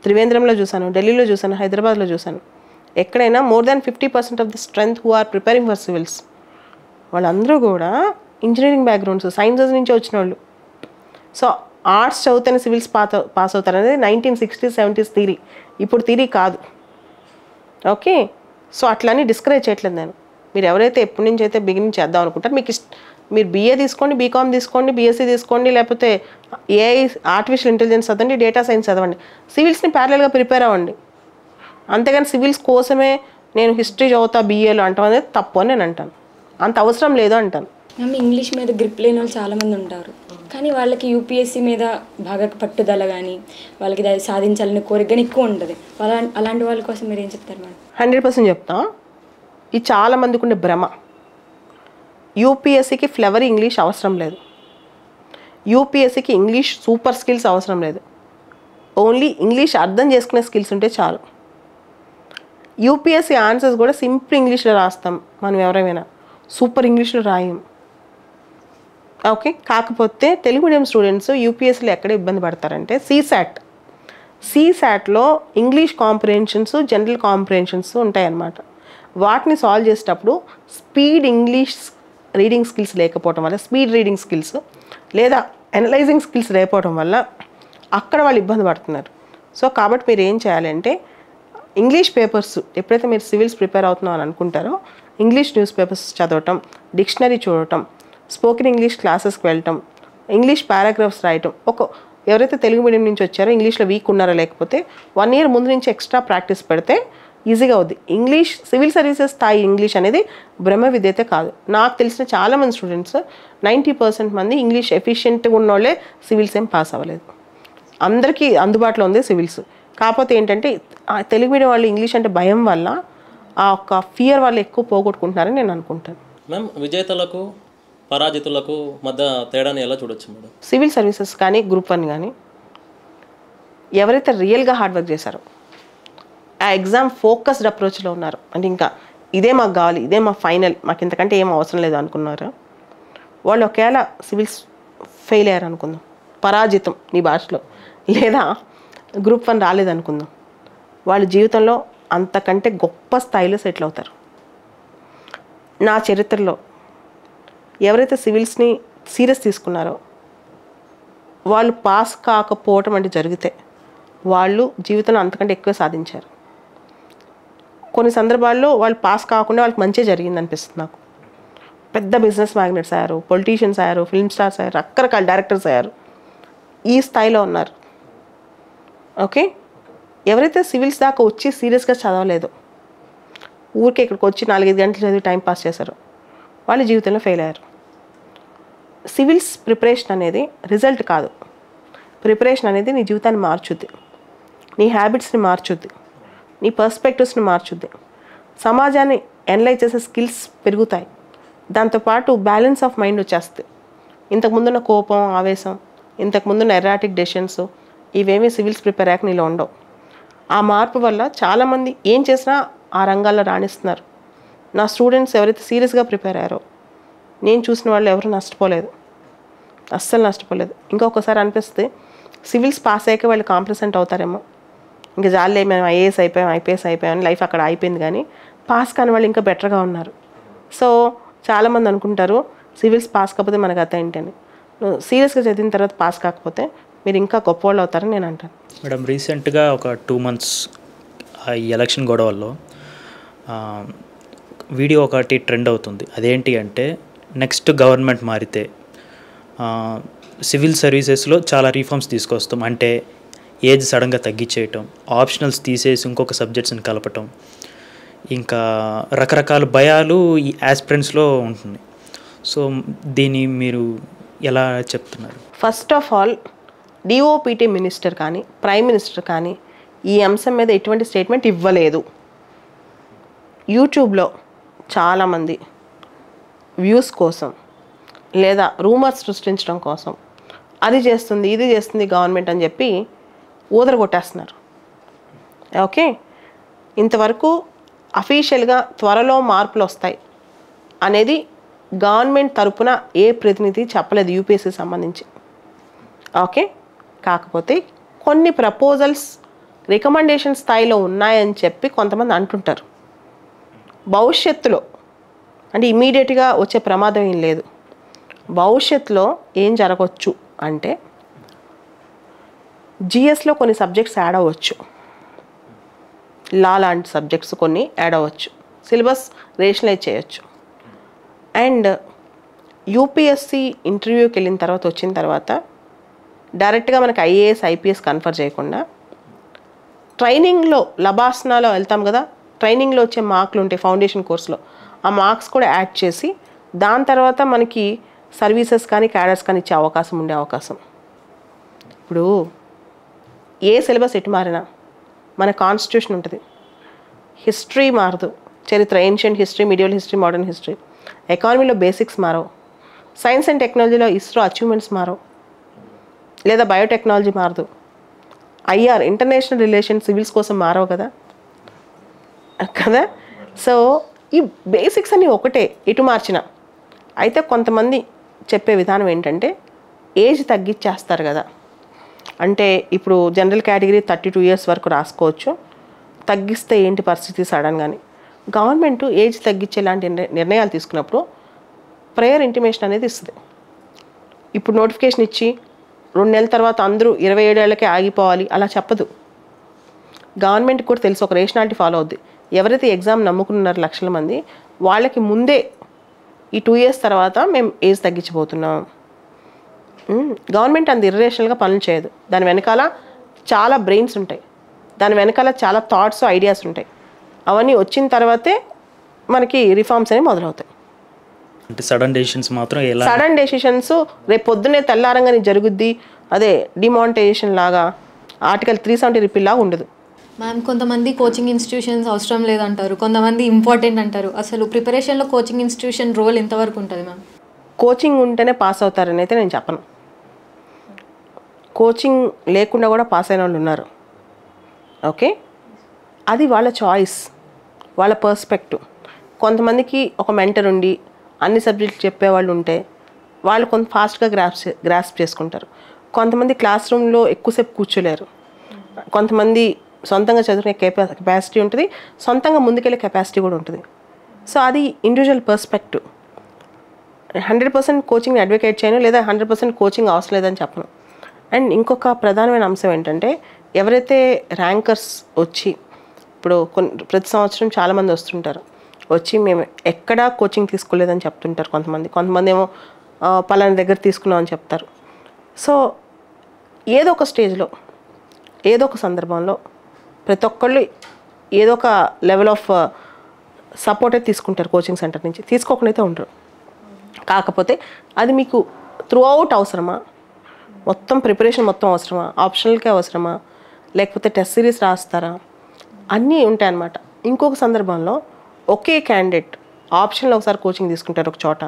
త్రివేంద్రంలో చూశాను, ఢిల్లీలో చూశాను, హైదరాబాద్లో చూశాను. ఎక్కడైనా more than 50% of the strength who are preparing for civils వాళ్ళందరూ కూడా ఇంజనీరింగ్ బ్యాక్గ్రౌండ్స్, సైన్సెస్ నుంచి వచ్చిన వాళ్ళు. సో ఆర్ట్స్ చదివితేనే సివిల్స్ పాస్ అవుతారనేది 1960s, 70s థీరీ. ఇప్పుడు థీరీ కాదు. ఓకే, సో అట్లని డిస్కరేజ్ చేయట్లేదు నేను. మీరు ఎవరైతే ఎప్పటి నుంచి అయితే బిగినింగ్ చేద్దాం అనుకుంటారు, మీకు మీరు బీఏ తీసుకోండి, బీకామ్ తీసుకోండి, బీఎస్సీ తీసుకోండి, లేకపోతే ఏఐ, ఆర్టిఫిషియల్ ఇంటెలిజెన్స్ చదవండి, డేటా సైన్స్ చదవండి, సివిల్స్ని ప్యారలల్గా ప్రిపేర్ అవ్వండి. అంతేగాని సివిల్స్ కోసమే నేను హిస్టరీ చదువుతా బీఏలో అంటాం అనేది తప్పు అని నేను అంటాను. అంత అవసరం లేదు అంటాను. మ్యామ్, ఇంగ్లీష్ మీద గ్రిప్ లేని వాళ్ళు చాలామంది ఉంటారు, కానీ వాళ్ళకి యూపీఎస్సీ మీద బాగా పట్టుదల కానీ వాళ్ళకి అది సాధించాలని కోరిక కానీ ఎక్కువ ఉంటుంది. అలాంటి వాళ్ళ కోసం మీరు ఏం చెప్తారు మేడం? 100% చెప్తా. ఇది చాలామందికి ఉండే భ్రమ. యూపీఎస్సీకి ఫ్లేవర్ ఇంగ్లీష్ అవసరం లేదు, యూపీఎస్సీకి ఇంగ్లీష్ సూపర్ స్కిల్స్ అవసరం లేదు. ఓన్లీ ఇంగ్లీష్ అర్థం చేసుకునే స్కిల్స్ ఉంటే చాలు. యూపీఎస్సీ ఆన్సర్స్ కూడా సింపుల్ ఇంగ్లీష్లో రాస్తాం మనం, ఎవరైనా సూపర్ ఇంగ్లీష్లో రాయం. ఓకే, కాకపోతే తెలుగు మీడియం స్టూడెంట్స్ యూపీఎస్సీలో ఎక్కడ ఇబ్బంది పడతారంటే సీసాట్లో ఇంగ్లీష్ కాంప్రిహెన్షన్స్, జనరల్ కాంప్రిహెన్షన్స్ ఉంటాయన్నమాట. వాటిని సాల్వ్ చేసేటప్పుడు స్పీడ్ ఇంగ్లీష్ రీడింగ్ స్కిల్స్ లేకపోవడం వల్ల, స్పీడ్ రీడింగ్ స్కిల్స్ లేదా అనలైజింగ్ స్కిల్స్ లేకపోవడం వల్ల అక్కడ వాళ్ళు ఇబ్బంది పడుతున్నారు. సో కాబట్టి మీరు ఏం చేయాలంటే ఇంగ్లీష్ పేపర్స్ ఎప్పుడైతే మీరు సివిల్స్ ప్రిపేర్ అవుతున్నాం అని అనుకుంటారో ఇంగ్లీష్ న్యూస్ పేపర్స్ చదవటం, డిక్షనరీ చూడటం, స్పోకెన్ ఇంగ్లీష్ క్లాసెస్కి వెళ్ళటం, ఇంగ్లీష్ పారాగ్రాఫ్స్ రాయటం. ఎవరైతే తెలుగు మీడియం నుంచి వచ్చారో ఇంగ్లీష్లో వీక్ ఉన్నారో లేకపోతే 1 year ముందు నుంచి ఎక్స్ట్రా ప్రాక్టీస్ పెడితే ఈజీగా అవుద్ది. ఇంగ్లీష్ సివిల్ సర్వీసెస్ స్థాయి ఇంగ్లీష్ అనేది బ్రహ్మ విద్య అయితే కాదు. నాకు తెలిసిన చాలామంది స్టూడెంట్స్ 90% మంది ఇంగ్లీష్ ఎఫిషియెంట్గా ఉన్నోళ్ళే సివిల్స్ ఏం పాస్ అవ్వలేదు. అందరికీ అందుబాటులో ఉంది సివిల్స్. కాకపోతే ఏంటంటే తెలుగు మీడియం వాళ్ళు ఇంగ్లీష్ అంటే భయం వల్ల ఆ ఒక్క ఫియర్ వాళ్ళు ఎక్కువ పోగొట్టుకుంటున్నారని నేను అనుకుంటాను. మ్యామ్, విజేతలకు పరాజితులకు మధ్య తేడాని ఎలా చూడొచ్చు మేడం? సివిల్ సర్వీసెస్ కానీ గ్రూప్ 1 కానీ ఎవరైతే రియల్గా హార్డ్ వర్క్ చేశారో, ఆ ఎగ్జామ్ ఫోకస్డ్ అప్రోచ్లో ఉన్నారు, అంటే ఇంకా ఇదే మాకు కావాలి, ఇదే మా ఫైనల్, మాకు ఇంతకంటే ఏం అవసరం లేదు అనుకున్నారు, వాళ్ళు ఒకవేళ సివిల్స్ ఫెయిల్ అయ్యారు అనుకుందాం, పరాజితం నీ భాషలో, లేదా గ్రూప్ 1 రాలేదనుకుందాం, వాళ్ళ జీవితంలో అంతకంటే గొప్ప స్థాయిలో సెటిల్ అవుతారు. నా చరిత్రలో ఎవరైతే సివిల్స్ని సీరియస్ తీసుకున్నారో వాళ్ళు పాస్ కాకపోవటం అంటే జరిగితే వాళ్ళు జీవితంలో అంతకంటే ఎక్కువ సాధించారు. కొన్ని సందర్భాల్లో వాళ్ళు పాస్ కాకుండా వాళ్ళకి మంచిగా జరిగింది అనిపిస్తుంది నాకు. పెద్ద బిజినెస్ మ్యాగ్నెట్స్ అయ్యారు, పొలిటీషియన్స్ అయ్యారు, ఫిల్మ్ స్టార్స్ అయ్యారు, రకరకాల డైరెక్టర్స్ అయ్యారు, ఈ స్థాయిలో ఉన్నారు. ఓకే, ఎవరైతే సివిల్స్ దాకా వచ్చి సీరియస్గా చదవలేదో, ఊరికే ఇక్కడికి వచ్చి 4-5 గంటలు చదివి టైం పాస్ చేశారు, వాళ్ళ జీవితంలో ఫెయిల్ అయ్యారు. సివిల్స్ ప్రిపరేషన్ అనేది రిజల్ట్ కాదు, ప్రిపరేషన్ అనేది నీ జీవితాన్ని మార్చుద్ది, నీ హ్యాబిట్స్ని మార్చుద్ది, నీ పర్స్పెక్టివ్స్ని మార్చుద్ది, సమాజాన్ని అనలైజ్ చేసే స్కిల్స్ పెరుగుతాయి, దాంతోపాటు బ్యాలెన్స్ ఆఫ్ మైండ్ వచ్చేస్తుంది. ఇంతకుముందున్న కోపం, ఆవేశం, ఇంతకుముందున్న ఎరాటిక్ డెసిషన్స్ ఇవేమీ సివిల్స్ ప్రిపేర్ అయ్యాక నీలో ఉండవు. ఆ మార్పు వల్ల చాలామంది ఏం చేసినా ఆ రంగాల్లో రాణిస్తున్నారు. నా స్టూడెంట్స్ ఎవరైతే సీరియస్గా ప్రిపేర్ అయ్యారో నేను చూసిన వాళ్ళు ఎవరు నష్టపోలేదు, అస్సలు నష్టపోలేదు. ఇంకొకసారి అనిపిస్తుంది సివిల్స్ పాస్ అయ్యాక వాళ్ళు కాంప్లసెంట్ అవుతారేమో, ఇంకా జాలే మేము ఐఏఎస్ అయిపోయాం, ఐపీఎస్ అయిపోయాం, లైఫ్ అక్కడ అయిపోయింది. కానీ పాస్ కాని వాళ్ళు ఇంకా బెటర్గా ఉన్నారు. సో చాలామంది అనుకుంటారు సివిల్స్ పాస్ కాకపోతే మనకు అర్థం ఏంటని. సీరియస్గా చదివిన తర్వాత పాస్ కాకపోతే మీరు ఇంకా గొప్పవాళ్ళు అవుతారని నేను అంటాను. మేడం, రీసెంట్గా ఒక 2 months ఈ ఎలక్షన్ గొడవల్లో వీడియో ఒకటి ట్రెండ్ అవుతుంది. అదేంటి అంటే నెక్స్ట్ గవర్నమెంట్ మారితే సివిల్ సర్వీసెస్లో చాలా రిఫార్మ్స్ తీసుకొస్తాం. అంటే ఏజ్ సడన్గా తగ్గించేయటం, ఆప్షనల్స్ తీసేసి ఇంకొక సబ్జెక్ట్స్ని కలపటం, ఇంకా రకరకాల భయాలు ఈ యాస్పిరెంట్స్లో ఉంటుంది. సో దీన్ని మీరు ఎలా చెప్తున్నారు? First of all DoPT minister కానీ ప్రైమ్ మినిస్టర్ కానీ ఈ అంశం మీద ఎటువంటి స్టేట్మెంట్ ఇవ్వలేదు. యూట్యూబ్లో చాలామంది వ్యూస్ కోసం లేదా రూమర్స్ సృష్టించడం కోసం అది చేస్తుంది ఇది చేస్తుంది గవర్నమెంట్ అని చెప్పి ఊదరగొట్టేస్తున్నారు. ఓకే, ఇంతవరకు అఫీషియల్గా త్వరలో మార్పులు వస్తాయి అనేది గవర్నమెంట్ తరపున ఏ ప్రతినిధి చెప్పలేదు యూపీఎస్సీ సంబంధించి. ఓకే, కాకపోతే కొన్ని ప్రపోజల్స్ రికమెండేషన్ స్థాయిలో ఉన్నాయని చెప్పి కొంతమంది అంటుంటారు. భవిష్యత్తులో అంటే ఇమీడియట్గా వచ్చే ప్రమాదం ఏం లేదు. భవిష్యత్తులో ఏం జరగవచ్చు అంటే జిఎస్లో కొన్ని సబ్జెక్ట్స్ యాడ్ అవ్వచ్చు, లా లాంటి సబ్జెక్ట్స్ కొన్ని యాడ్ అవ్వచ్చు, సిలబస్ రేషనలైజ్ చేయొచ్చు. అండ్ యూపీఎస్సీ ఇంటర్వ్యూకి వెళ్ళిన తర్వాత వచ్చిన తర్వాత డైరెక్ట్గా మనకి ఐఏఎస్ ఐపీఎస్ కన్ఫర్ చేయకుండా ట్రైనింగ్లో లబాసనాలో వెళ్తాం కదా, ట్రైనింగ్లో వచ్చే మార్కులు ఉంటాయి ఫౌండేషన్ కోర్సులో, ఆ మార్క్స్ కూడా యాడ్ చేసి దాని తర్వాత మనకి సర్వీసెస్ కానీ క్యాడర్స్ కానీ ఇచ్చే అవకాశం ఉండే అవకాశం. ఇప్పుడు ఏ సిలబస్ ఎటు మారినా మన కాన్స్టిట్యూషన్ ఉంటుంది, హిస్టరీ మారదు, చరిత్ర ancient history, medieval history, modern history. ఎకానమీలో బేసిక్స్ మారవు, సైన్స్ అండ్ టెక్నాలజీలో ఇస్రో అచీవ్మెంట్స్ మారవు, లేదా బయోటెక్నాలజీ మారదు, ఐఆర్ ఇంటర్నేషనల్ రిలేషన్ సివిల్స్ కోసం మారవు కదా. సో ఈ బేసిక్స్ అన్నీ ఒకటే ఇటు మార్చిన. అయితే కొంతమంది చెప్పే విధానం ఏంటంటే ఏజ్ తగ్గించేస్తారు కదా, అంటే ఇప్పుడు జనరల్ కేటగిరీ 32 years వరకు రాసుకోవచ్చు, తగ్గిస్తే ఏంటి పరిస్థితి సడన్గాని. గవర్నమెంట్ ఏజ్ తగ్గించే లాంటి నిర్ణయాలు తీసుకున్నప్పుడు ప్రేయర్ ఇంటిమేషన్ అనేది ఇస్తుంది. ఇప్పుడు నోటిఫికేషన్ ఇచ్చి 2 నెలల తర్వాత అందరూ 27 ఏళ్ళకే ఆగిపోవాలి అలా చెప్పదు. గవర్నమెంట్కి కూడా తెలుసు, ఒక రేషనాలిటీ ఫాలో అవుద్ది. ఎవరైతే ఎగ్జామ్ నమ్ముకున్నారో లక్షల మంది, వాళ్ళకి ముందే ఈ 2 years తర్వాత మేము ఏజ్ తగ్గించబోతున్నాం. గవర్నమెంట్ అంత ఇర్రేషనల్గా పనులు చేయదు. దాని వెనకాల చాలా బ్రెయిన్స్ ఉంటాయి, దాని వెనకాల చాలా థాట్స్ ఐడియాస్ ఉంటాయి. అవన్నీ వచ్చిన తర్వాతే మనకి రిఫార్మ్స్ అనేవి మొదలవుతాయి. అంటే సడన్ డెసిషన్స్ మాత్రం ఎలా? సడన్ డెసిషన్స్ రేపు పొద్దున్నే తెల్లారంగానే జరుగుద్ది, అదే డిమానిటైజేషన్ లాగా, ఆర్టికల్ 370 రిపీల్ లాగా ఉండదు. మ్యామ్, కొంతమంది కోచింగ్ ఇన్స్టిట్యూషన్స్ అవసరం లేదంటారు, కొంతమంది ఇంపార్టెంట్ అంటారు. అసలు ప్రిపరేషన్లో కోచింగ్ ఇన్స్టిట్యూషన్ రోల్ ఎంతవరకు ఉంటుంది మ్యామ్? కోచింగ్ ఉంటేనే పాస్ అవుతారని అయితే నేను చెప్పను. కోచింగ్ లేకుండా కూడా పాస్ అయిన వాళ్ళు ఉన్నారు. ఓకే, అది వాళ్ళ చాయిస్, వాళ్ళ పర్స్పెక్టివ్. కొంతమందికి ఒక మెంటర్ ఉండి అన్ని సబ్జెక్టులు చెప్పేవాళ్ళు ఉంటే వాళ్ళు కొంత ఫాస్ట్గా గ్రాస్ప్ చేసుకుంటారు. కొంతమంది క్లాస్ రూమ్లో ఎక్కువసేపు కూర్చోలేరు. కొంతమంది సొంతంగా చదువుకునే కెపాసిటీ ఉంటుంది, సొంతంగా ముందుకెళ్ళే కెపాసిటీ కూడా ఉంటుంది. సో అది ఇండివిజువల్ పర్స్పెక్టివ్. 100% కోచింగ్ని అడ్వకేట్ చేయను, లేదా 100% కోచింగ్ అవసరం లేదని చెప్పను. అండ్ ఇంకొక ప్రధానమైన అంశం ఏంటంటే, ఎవరైతే ర్యాంకర్స్ వచ్చి ఇప్పుడు ప్రతి సంవత్సరం చాలామంది వస్తుంటారు, వచ్చి మేము ఎక్కడా కోచింగ్ తీసుకోలేదని చెప్తుంటారు. కొంతమంది ఏమో పలానా దగ్గర తీసుకున్నామని చెప్తారు. సో ఏదో ఒక స్టేజ్లో ఏదో ఒక సందర్భంలో ప్రతి ఒక్కళ్ళు ఏదో ఒక లెవెల్ ఆఫ్ సపోర్టే తీసుకుంటారు కోచింగ్ సెంటర్ నుంచి, తీసుకోకుండా అయితే ఉండరు. కాకపోతే అది మీకు త్రూ అవుట్ అవసరమా, మొత్తం ప్రిపరేషన్ మొత్తం అవసరమా, ఆప్షనల్కే అవసరమా, లేకపోతే టెస్ట్ సిరీస్ రాస్తారా, అన్నీ ఉంటాయన్నమాట. ఇంకొక సందర్భంలో ఒకే క్యాండిడేట్ ఆప్షన్లో ఒకసారి కోచింగ్ తీసుకుంటారు ఒక చోట,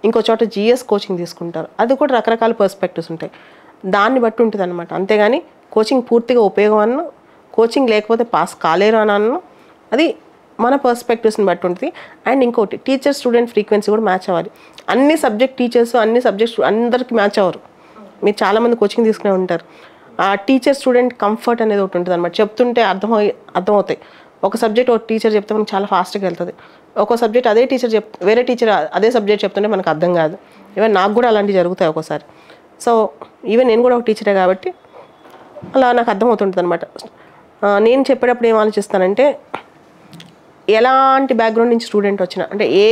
ఇంకో చోట జిఎస్ కోచింగ్ తీసుకుంటారు. అది కూడా రకరకాల పర్స్పెక్టివ్స్ ఉంటాయి, దాన్ని బట్టి ఉంటుంది అనమాట. అంతేగాని కోచింగ్ పూర్తిగా ఉపయోగం అన్న, కోచింగ్ లేకపోతే పాస్ కాలేరు అని అన్న, అది మన పర్స్పెక్టివ్స్ని బట్టి ఉంటుంది. అండ్ ఇంకోటి, టీచర్ స్టూడెంట్ ఫ్రీక్వెన్సీ కూడా మ్యాచ్ అవ్వాలి. అన్ని సబ్జెక్ట్ టీచర్స్ అన్ని సబ్జెక్ట్స్ అందరికీ మ్యాచ్ అవ్వరు. మీరు చాలామంది కోచింగ్ తీసుకునే ఉంటారు. ఆ టీచర్ స్టూడెంట్ కంఫర్ట్ అనేది ఒకటి ఉంటుంది అనమాట. చెప్తుంటే అర్థమవుతాయి. ఒక సబ్జెక్ట్ ఒక టీచర్ చెప్తే మనకు చాలా ఫాస్ట్గా వెళ్తుంది. ఒక సబ్జెక్ట్ అదే టీచర్ వేరే టీచర్ అదే సబ్జెక్ట్ చెప్తుంటే మనకు అర్థం కాదు. ఈవెన్ నాకు కూడా అలాంటివి జరుగుతాయి ఒక్కోసారి. సో ఈవెన్ నేను కూడా ఒక టీచరే కాబట్టి అలా నాకు అర్థమవుతుంటుంది అనమాట. నేను చెప్పేటప్పుడు ఏం ఆలోచిస్తానంటే, ఎలాంటి బ్యాక్గ్రౌండ్ నుంచి స్టూడెంట్ వచ్చినా, అంటే ఏ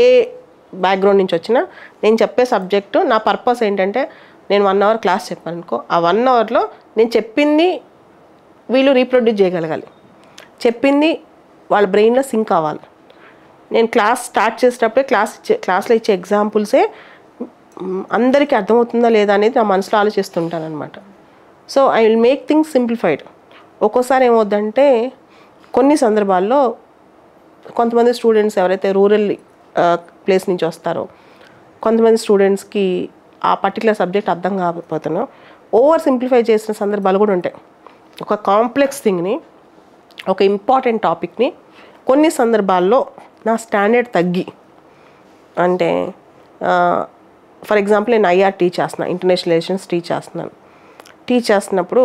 బ్యాక్గ్రౌండ్ నుంచి వచ్చినా నేను చెప్పే సబ్జెక్టు నా పర్పస్ ఏంటంటే నేను 1 అవర్ క్లాస్ చెప్పాను అనుకో, ఆ 1 అవర్లో నేను చెప్పింది వీళ్ళు రీప్రొడ్యూస్ చేయగలగాలి, చెప్పింది వాళ్ళ బ్రెయిన్లో సింక్ అవ్వాలి. నేను క్లాస్ స్టార్ట్ చేసేటప్పుడే క్లాస్లో ఇచ్చే ఎగ్జాంపుల్సే అందరికీ అర్థమవుతుందా లేదా అనేది నా మనసులో ఆలోచిస్తుంటాను అనమాట. So I will make things simplified. ఒక్కోసారి ఏమవుద్దంటే కొన్ని సందర్భాల్లో కొంతమంది స్టూడెంట్స్ ఎవరైతే రూరల్ ప్లేస్ నుంచి వస్తారో, కొంతమంది స్టూడెంట్స్కి ఆ పర్టికులర్ సబ్జెక్ట్ అర్థం కాకపోతున్నా ఓవర్ సింప్లిఫై చేసిన సందర్భాలు కూడా ఉంటాయి. ఒక కాంప్లెక్స్ థింగ్ని, ఒక ఇంపార్టెంట్ టాపిక్ని కొన్ని సందర్భాల్లో నా స్టాండర్డ్ తగ్గి, అంటే ఫర్ ఎగ్జాంపుల్ నేను ఐఆర్ టీచ్ చేస్తున్నాను, ఇంటర్నేషనల్ రిలేషన్స్ టీచ్ చేస్తున్నప్పుడు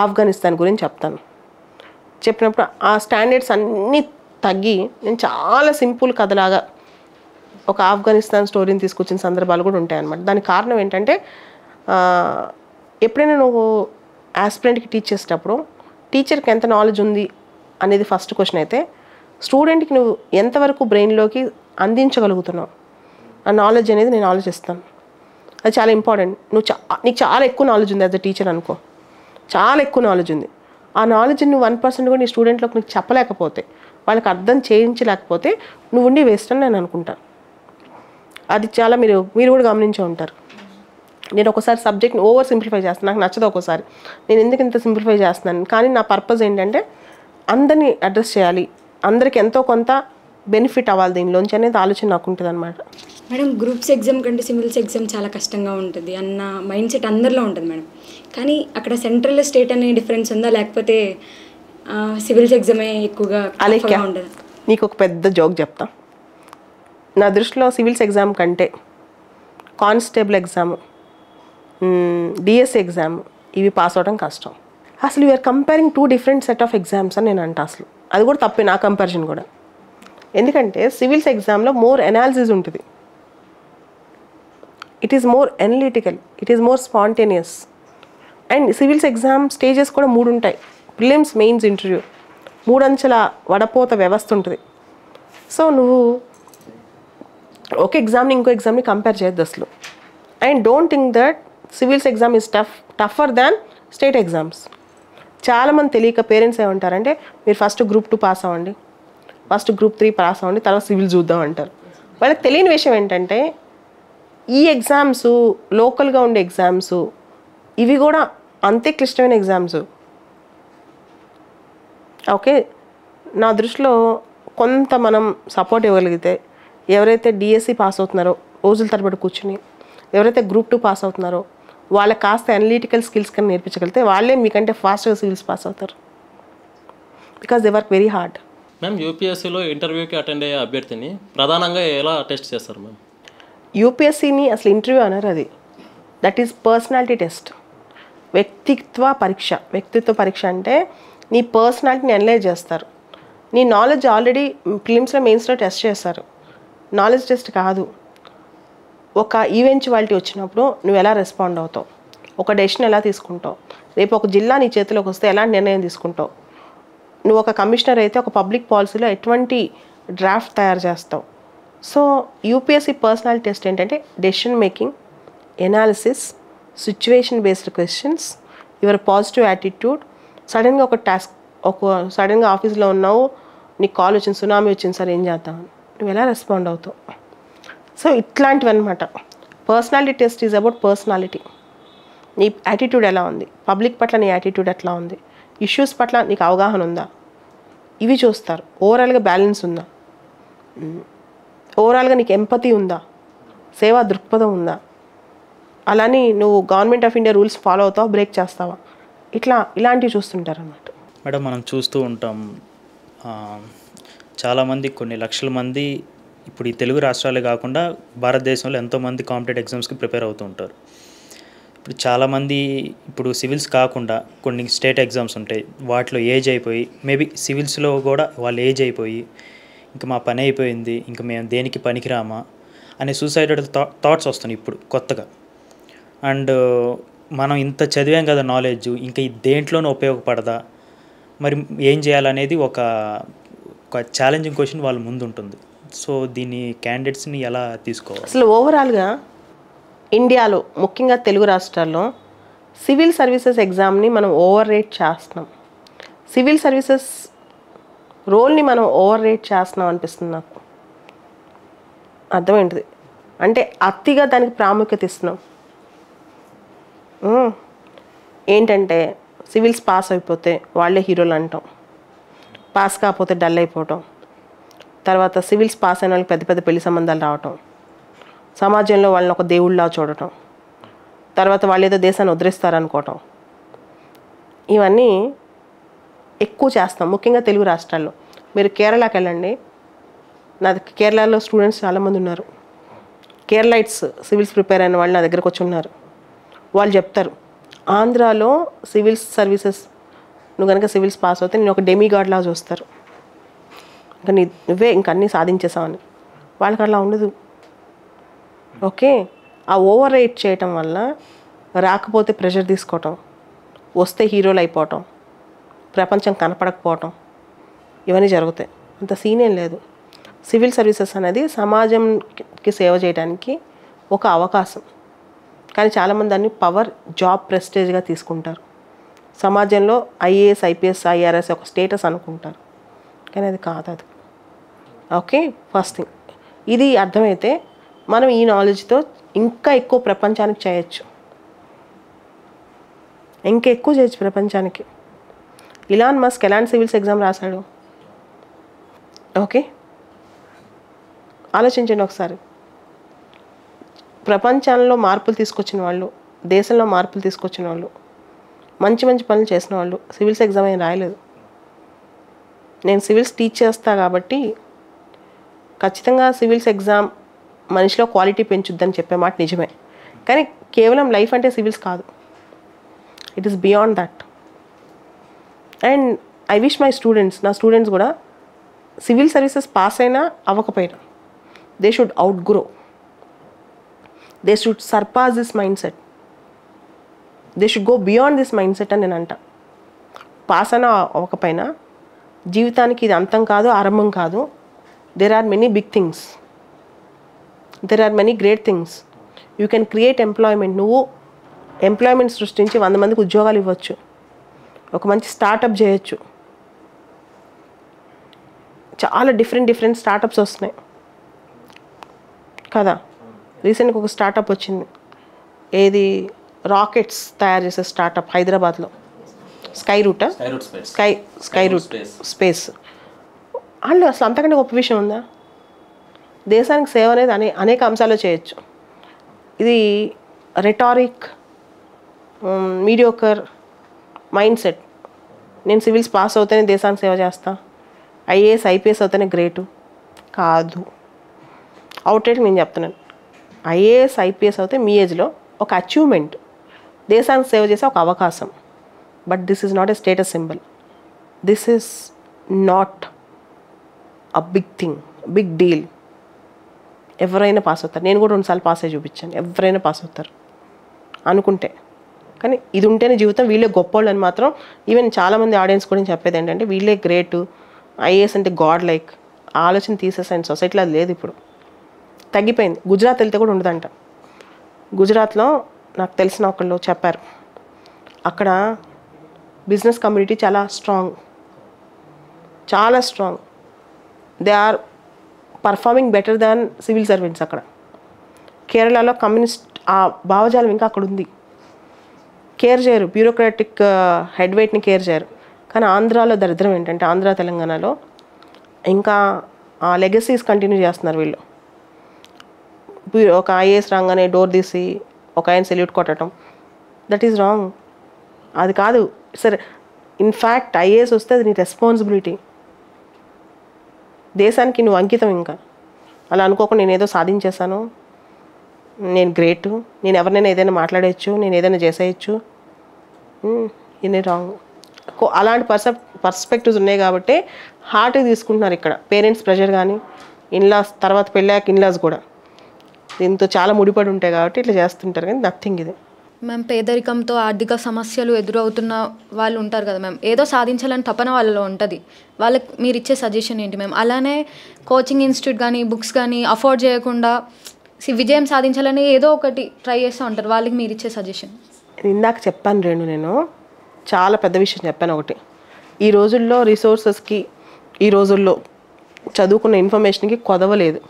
ఆఫ్ఘనిస్తాన్ గురించి చెప్పినప్పుడు ఆ స్టాండర్డ్స్ అన్నీ తగ్గి నేను చాలా సింపుల్ కథలాగా ఒక ఆఫ్ఘనిస్తాన్ స్టోరీని తీసుకొచ్చిన సందర్భాలు కూడా ఉంటాయి అన్నమాట. దానికి కారణం ఏంటంటే ఎప్పుడైనా నువ్వు ఆస్పిరెంట్కి టీచ్ చేసేటప్పుడు టీచర్కి ఎంత నాలెడ్జ్ ఉంది అనేది ఫస్ట్ క్వశ్చన్ అయితే, స్టూడెంట్కి నువ్వు ఎంతవరకు బ్రెయిన్లోకి అందించగలుగుతున్నావు ఆ నాలెడ్జ్ అనేది నేను ఆలోచిస్తాను. అది చాలా ఇంపార్టెంట్. నీకు చాలా ఎక్కువ నాలెడ్జ్ ఉంది యాజ్ అ టీచర్ అనుకో, చాలా ఎక్కువ నాలెడ్జ్ ఉంది. ఆ నాలెడ్జ్ని నువ్వు 1% కూడా నీ స్టూడెంట్లోకి నీకు చెప్పలేకపోతే, వాళ్ళకి అర్థం చేయించలేకపోతే నువ్వు ఉండి వేస్ట్ అని నేను అనుకుంటాను. అది చాలా మీరు కూడా గమనించే ఉంటారు. నేను ఒకసారి సబ్జెక్ట్ని ఓవర్ సింప్లిఫై చేస్తాను, నాకు నచ్చదు ఒక్కోసారి. నేను ఎందుకు ఇంత సింప్లిఫై చేస్తున్నాను, కానీ నా పర్పస్ ఏంటంటే అందరినీ అడ్రస్ చేయాలి, అందరికి ఎంతో కొంత బెనిఫిట్ అవ్వాలి దీనిలోంచి అనేది ఆలోచన నాకు ఉంటుంది అనమాట. మేడం, గ్రూప్స్ ఎగ్జామ్ కంటే సివిల్స్ ఎగ్జామ్ చాలా కష్టంగా ఉంటుంది అన్న మైండ్ సెట్ అందరిలో ఉంటుంది మేడం. కానీ అక్కడ సెంట్రల్ స్టేట్ అనే డిఫరెన్స్ ఉందా, లేకపోతే సివిల్స్ ఎగ్జామే ఎక్కువగా ఉంటుంది? నీకు ఒక పెద్ద జోక్ చెప్తా. నా దృష్టిలో సివిల్స్ ఎగ్జామ్ కంటే కానిస్టేబుల్ ఎగ్జామ్, డిఎస్సి ఎగ్జామ్ ఇవి పాస్ అవడం కష్టం. అసలు you are comparing 2 different set of exams అని నేను అంటా. అసలు అది కూడా తప్పే, నా కంపారిజన్ కూడా. ఎందుకంటే సివిల్స్ ఎగ్జామ్లో మోర్ ఎనాలిసిస్ ఉంటుంది, it is more analytical, it is more spontaneous. And civils exam stages కూడా 3 ఉంటాయి. ప్రిలిమ్స్, మెయిన్స్, ఇంటర్వ్యూ, 3 అంచెల వడపోత వ్యవస్థ ఉంటుంది. సో నువ్వు ఒక ఎగ్జామ్ని ఇంకో ఎగ్జామ్ని కంపేర్ చేయొద్దు అసలు. And don't think that civils exam is టఫర్ than state exams. చాలామంది తెలియక పేరెంట్స్ ఏమంటారంటే, మీరు ఫస్ట్ గ్రూప్ 2 పాస్ అవ్వండి, ఫస్ట్ గ్రూప్ 3 పాస్ అవ్వండి, తర్వాత సివిల్ చూద్దాం అంటారు. వాళ్ళకి తెలియని విషయం ఏంటంటే ఈ ఎగ్జామ్స్, లోకల్గా ఉండే ఎగ్జామ్స్, ఇవి కూడా అంతే క్లిష్టమైన ఎగ్జామ్స్. ఓకే, నా దృష్టిలో కొంత మనం సపోర్ట్ ఇవ్వగలిగితే, ఎవరైతే డిఎస్సి పాస్ అవుతున్నారో రోజుల తరబడి కూర్చుని, ఎవరైతే గ్రూప్ 2 పాస్ అవుతున్నారో వాళ్ళకి కాస్త అనలిటికల్ స్కిల్స్ కానీ నేర్పించగలిగితే వాళ్ళే మీకంటే ఫాస్ట్గా సివిల్స్ పాస్ అవుతారు. Because they work very hard. Ma'am, యూపీఎస్సీలో ఇంటర్వ్యూకి అటెండ్ అయ్యే అభ్యర్థిని ప్రధానంగా ఎలా టెస్ట్ చేస్తారు మ్యామ్? యూపీఎస్సీని అసలు ఇంటర్వ్యూ అనరు, అది దట్ ఈస్ పర్సనాలిటీ టెస్ట్, వ్యక్తిత్వ పరీక్ష. అంటే నీ పర్సనాలిటీని అనలైజ్ చేస్తారు. నీ నాలెడ్జ్ ఆల్రెడీ ప్రిలిమ్స్లో, మెయిన్స్లో టెస్ట్ చేస్తారు. నాలెడ్జ్ టెస్ట్ కాదు. ఒక ఈవెంచువాలిటీ వచ్చినప్పుడు నువ్వు ఎలా రెస్పాండ్ అవుతావు, ఒక డెసిషన్ ఎలా తీసుకుంటావు, రేపు ఒక జిల్లా నీ చేతిలోకి వస్తే ఎలాంటి నిర్ణయం తీసుకుంటావు, నువ్వు ఒక కమిషనర్ అయితే ఒక పబ్లిక్ పాలసీలో ఎటువంటి డ్రాఫ్ట్ తయారు చేస్తావు. సో యూపీఎస్సీ పర్సనాలిటీ టెస్ట్ ఏంటంటే decision making, analysis, situation based questions, your positive attitude. సడన్గా ఒక టాస్క్, సడన్గా ఆఫీస్లో ఉన్నావు, నీకు కాల్ వచ్చింది, సునామీ వచ్చింది సార్, ఏం చేద్దాం, నువ్వు ఎలా రెస్పాండ్ అవుతావు. సో ఇట్లాంటివి అనమాట. Personality test is about personality. నీ యాటిట్యూడ్ ఎలా ఉంది, పబ్లిక్ పట్ల నీ యాటిట్యూడ్ ఎట్లా ఉంది, ఇష్యూస్ పట్ల నీకు అవగాహన ఉందా, ఇవి చూస్తారు. ఓవరాల్గా బ్యాలెన్స్ ఉందా, ఓవరాల్గా నీకు ఎంపతి ఉందా, సేవా దృక్పథం ఉందా, అలానే నువ్వు government of India rules follow అవుతావా, బ్రేక్ చేస్తావా, ఇలాంటివి చూస్తుంటారు అన్నమాట. మేడం, మనం చూస్తూ ఉంటాం చాలామంది, కొన్ని లక్షల మంది ఇప్పుడు ఈ తెలుగు రాష్ట్రాలే కాకుండా భారతదేశంలో ఎంతోమంది కాంపిటేటివ్ ఎగ్జామ్స్కి ప్రిపేర్ అవుతూ ఉంటారు. ఇప్పుడు చాలామంది ఇప్పుడు సివిల్స్ కాకుండా కొన్ని స్టేట్ ఎగ్జామ్స్ ఉంటాయి, వాటిలో ఏజ్ అయిపోయి, మేబీ సివిల్స్లో కూడా వాళ్ళు ఏజ్ అయిపోయి ఇంకా మా పని అయిపోయింది, ఇంకా మేము దేనికి పనికిరామా అనే సూసైడల్ థాట్స్ వస్తున్నాయి ఇప్పుడు కొత్తగా. అండ్ మనం ఇంత చదివాం కదా నాలెడ్జ్, ఇంకా దేంట్లోనూ ఉపయోగపడదా, మరి ఏం చేయాలనేది ఒక ఛాలెంజింగ్ క్వశ్చన్ వాళ్ళ ముందు ఉంటుంది. సో దీన్ని క్యాండిడేట్స్ని ఎలా తీసుకోవాలి? అసలు ఓవరాల్గా ఇండియాలో ముఖ్యంగా తెలుగు రాష్ట్రాల్లో సివిల్ సర్వీసెస్ ఎగ్జామ్ని మనం ఓవర్ రేట్ చేస్తున్నాం. సివిల్ సర్వీసెస్ రోల్ని మనం ఓవర్ రేట్ చేస్తున్నాం అనిపిస్తుంది నాకు. అర్థమేంటిది అంటే అతిగా దానికి ప్రాముఖ్యత ఇస్తున్నాం. ఏంటంటే సివిల్స్ పాస్ అయిపోతే వాళ్ళే హీరోలు అంటాం, పాస్ కాకపోతే డల్ అయిపోవటం, తర్వాత సివిల్స్ పాస్ అయిన వాళ్ళకి పెద్ద పెద్ద పెళ్లి సంబంధాలు రావటం, సమాజంలో వాళ్ళని ఒక దేవుళ్ళలా చూడటం, తర్వాత వాళ్ళు ఏదో దేశాన్ని వదిలేస్తారనుకోవటం, ఇవన్నీ ఎక్కువ చేస్తాం ముఖ్యంగా తెలుగు రాష్ట్రాల్లో. మీరు కేరళకి వెళ్ళండి, నాది కేరళలో స్టూడెంట్స్ చాలామంది ఉన్నారు. కేరళైట్స్ సివిల్స్ ప్రిపేర్ అయిన వాళ్ళు నా దగ్గరకు వచ్చి ఉన్నారు. వాళ్ళు చెప్తారు, ఆంధ్రాలో సివిల్స్ సర్వీసెస్ నువ్వు కనుక సివిల్స్ పాస్ అవుతే నేను ఒక డెమిగాడ్ లా చూస్తారు, ఇంకా నువ్వే ఇంకా అన్నీ సాధించేసావని. వాళ్ళకి అలా ఉండదు. ఓకే, ఆ ఓవర్ రేట్ చేయటం వల్ల రాకపోతే ప్రెషర్ తీసుకోవటం, వస్తే హీరోలు అయిపోవటం, ప్రపంచం కనపడకపోవటం, ఇవన్నీ జరుగుతాయి. అంత సీన్ ఏం లేదు. సివిల్ సర్వీసెస్ అనేది సమాజంకి సేవ చేయడానికి ఒక అవకాశం. కానీ చాలామంది దాన్ని పవర్, జాబ్, ప్రెస్టేజ్గా తీసుకుంటారు. సమాజంలో ఐఏఎస్, ఐపీఎస్, ఐఆర్ఎస్ ఒక స్టేటస్ అనుకుంటారు, కానీ అది కాదు. అది ఓకే, ఫస్ట్ థింగ్ ఇది అర్థమైతే మనం ఈ నాలెడ్జ్తో ఇంకా ఎక్కువ ప్రపంచానికి చేయొచ్చు, ఇంకా ఎక్కువ చేయొచ్చు ప్రపంచానికి. ఇలాన్ మస్క్ ఎలాంటి సివిల్స్ ఎగ్జామ్ రాశాడు? ఓకే, ఆలోచించండి ఒకసారి. ప్రపంచంలో మార్పులు తీసుకొచ్చిన వాళ్ళు, దేశంలో మార్పులు తీసుకొచ్చిన వాళ్ళు, మంచి మంచి పనులు చేసిన వాళ్ళు సివిల్స్ ఎగ్జామ్ ఏం రాయలేదు. నేను సివిల్స్ టీచ్ చేస్తా కాబట్టి ఖచ్చితంగా సివిల్స్ ఎగ్జామ్ మనిషిలో క్వాలిటీ పెంచుద్దని చెప్పే మాట నిజమే. కానీ కేవలం లైఫ్ అంటే సివిల్స్ కాదు, it is beyond that. And I wish my students, నా స్టూడెంట్స్ కూడా సివిల్ సర్వీసెస్ పాస్ అయినా అవ్వకపోయినా they should out grow, they should surpass this mind set, they should go beyond this mind set అని నేను అంట. Pass అయినా అవ్వకపోయినా జీవితానికి ఇది అంతం కాదు, ఆరంభం కాదు. There are many big things, there are many great things. You can create employment. నువ్వు ఎంప్లాయ్మెంట్ సృష్టించి 100 మందికి ఉద్యోగాలు ఇవ్వచ్చు, ఒక మంచి స్టార్టప్ చేయొచ్చు. చాలా డిఫరెంట్ స్టార్టప్స్ వస్తున్నాయి కదా. రీసెంట్గా ఒక స్టార్టప్ వచ్చింది, ఏది రాకెట్స్ తయారు చేసే స్టార్టప్ హైదరాబాద్లో, స్కై రూట్ స్పేస్. వాళ్ళు అసలు అంతకంటే గొప్ప విషయం ఉందా? దేశానికి సేవ అనేది అనేక అంశాలు చేయొచ్చు. ఇది రెటారిక్, మీడియోకర్ మైండ్ సెట్. నేను సివిల్స్ పాస్ అవుతేనే దేశానికి సేవ చేస్తా, ఐఏఎస్, ఐపీఎస్ అవుతేనే గ్రేటు కాదు. అవుట్రేట్ నేను చెప్తున్నాను. ఐఏఎస్, ఐపీఎస్ అవుతే మీ ఏజ్లో ఒక అచీవ్మెంట్, దేశానికి సేవ చేసే ఒక అవకాశం. But this is not a status symbol, this is not a big thing, big deal. ఎవరైనా పాస్ అవుతారు. నేను కూడా 2 సార్లు పాస్ అయ్యి చూపించాను. ఎవరైనా పాస్ అవుతారు అనుకుంటే. కానీ ఇది ఉంటేనే జీవితం, వీళ్ళే గొప్పోళ్ళు అని మాత్రం ఈవెన్ చాలామంది ఆడియన్స్ కూడా చెప్పేది ఏంటంటే వీళ్ళే గ్రేటు, ఐఏఎస్ అంటే గాడ్ లైక్. ఆలోచన తీసేసాను, సొసైటీలో అది లేదు, ఇప్పుడు తగ్గిపోయింది. గుజరాత్ వెళ్తే కూడా ఉండదంట. గుజరాత్లో నాకు తెలిసిన ఒకళ్ళు చెప్పారు, అక్కడ బిజినెస్ కమ్యూనిటీ చాలా స్ట్రాంగ్, చాలా strong. They are performing better than civil servants. అక్కడ కేరళలో కమ్యూనిస్ట్ ఆ భావజాలం ఇంకా అక్కడ ఉంది. కేర్ చేయరు, బ్యూరోక్రాటిక్ హెడ్ వెయిట్ని కేర్ చేయరు. కానీ ఆంధ్రాలో దరిద్రం ఏంటంటే, ఆంధ్ర తెలంగాణలో ఇంకా ఆ లెగసీస్ కంటిన్యూ చేస్తున్నారు వీళ్ళు. ఒక ఐఏఎస్ రాగానే డోర్ తీసి ఒక ఆయన సెల్యూట్ కొట్టడం, దట్ ఈజ్ రాంగ్. అది కాదు సరే. ఇన్ఫ్యాక్ట్ ఐఏఎస్ వస్తే అది నీ రెస్పాన్సిబిలిటీ, దేశానికి నువ్వు అంకితం. ఇంకా అలా అనుకోకుండా నేను ఏదో సాధించేశాను, నేను గ్రేటు, నేను ఎవరినైనా ఏదైనా మాట్లాడేయచ్చు, నేను ఏదైనా చేసేయచ్చు, ఇది రాంగ్. అలాంటి పర్స్పెక్టివ్స్ ఉన్నాయి కాబట్టి హార్ట్గా తీసుకుంటున్నారు ఇక్కడ పేరెంట్స్ ప్రెషర్ కానీ, ఇన్లాస్, తర్వాత పెళ్ళాక ఇన్లాస్ కూడా దీంతో చాలా ముడిపడి ఉంటాయి కాబట్టి ఇట్లా చేస్తుంటారు. కానీ నథింగ్ ఇది. మ్యామ్, పేదరికంతో ఆర్థిక సమస్యలు ఎదురవుతున్న వాళ్ళు ఉంటారు కదా మ్యామ్, ఏదో సాధించాలని తపన వాళ్ళలో ఉంటుంది. వాళ్ళకి మీరు ఇచ్చే సజెషన్ ఏంటి మ్యామ్? అలానే కోచింగ్ ఇన్స్టిట్యూట్ కానీ బుక్స్ కానీ అఫోర్డ్ చేయకుండా విజయం సాధించాలని ఏదో ఒకటి ట్రై చేస్తూ ఉంటారు, వాళ్ళకి మీరు ఇచ్చే సజెషన్? ఇందాక చెప్పాను రేణు, నేను చాలా పెద్ద విషయం చెప్పాను ఒకటి. ఈ రోజుల్లో రిసోర్సెస్కి, ఈ రోజుల్లో చదువుకున్న ఇన్ఫర్మేషన్కి కొదవలేదు.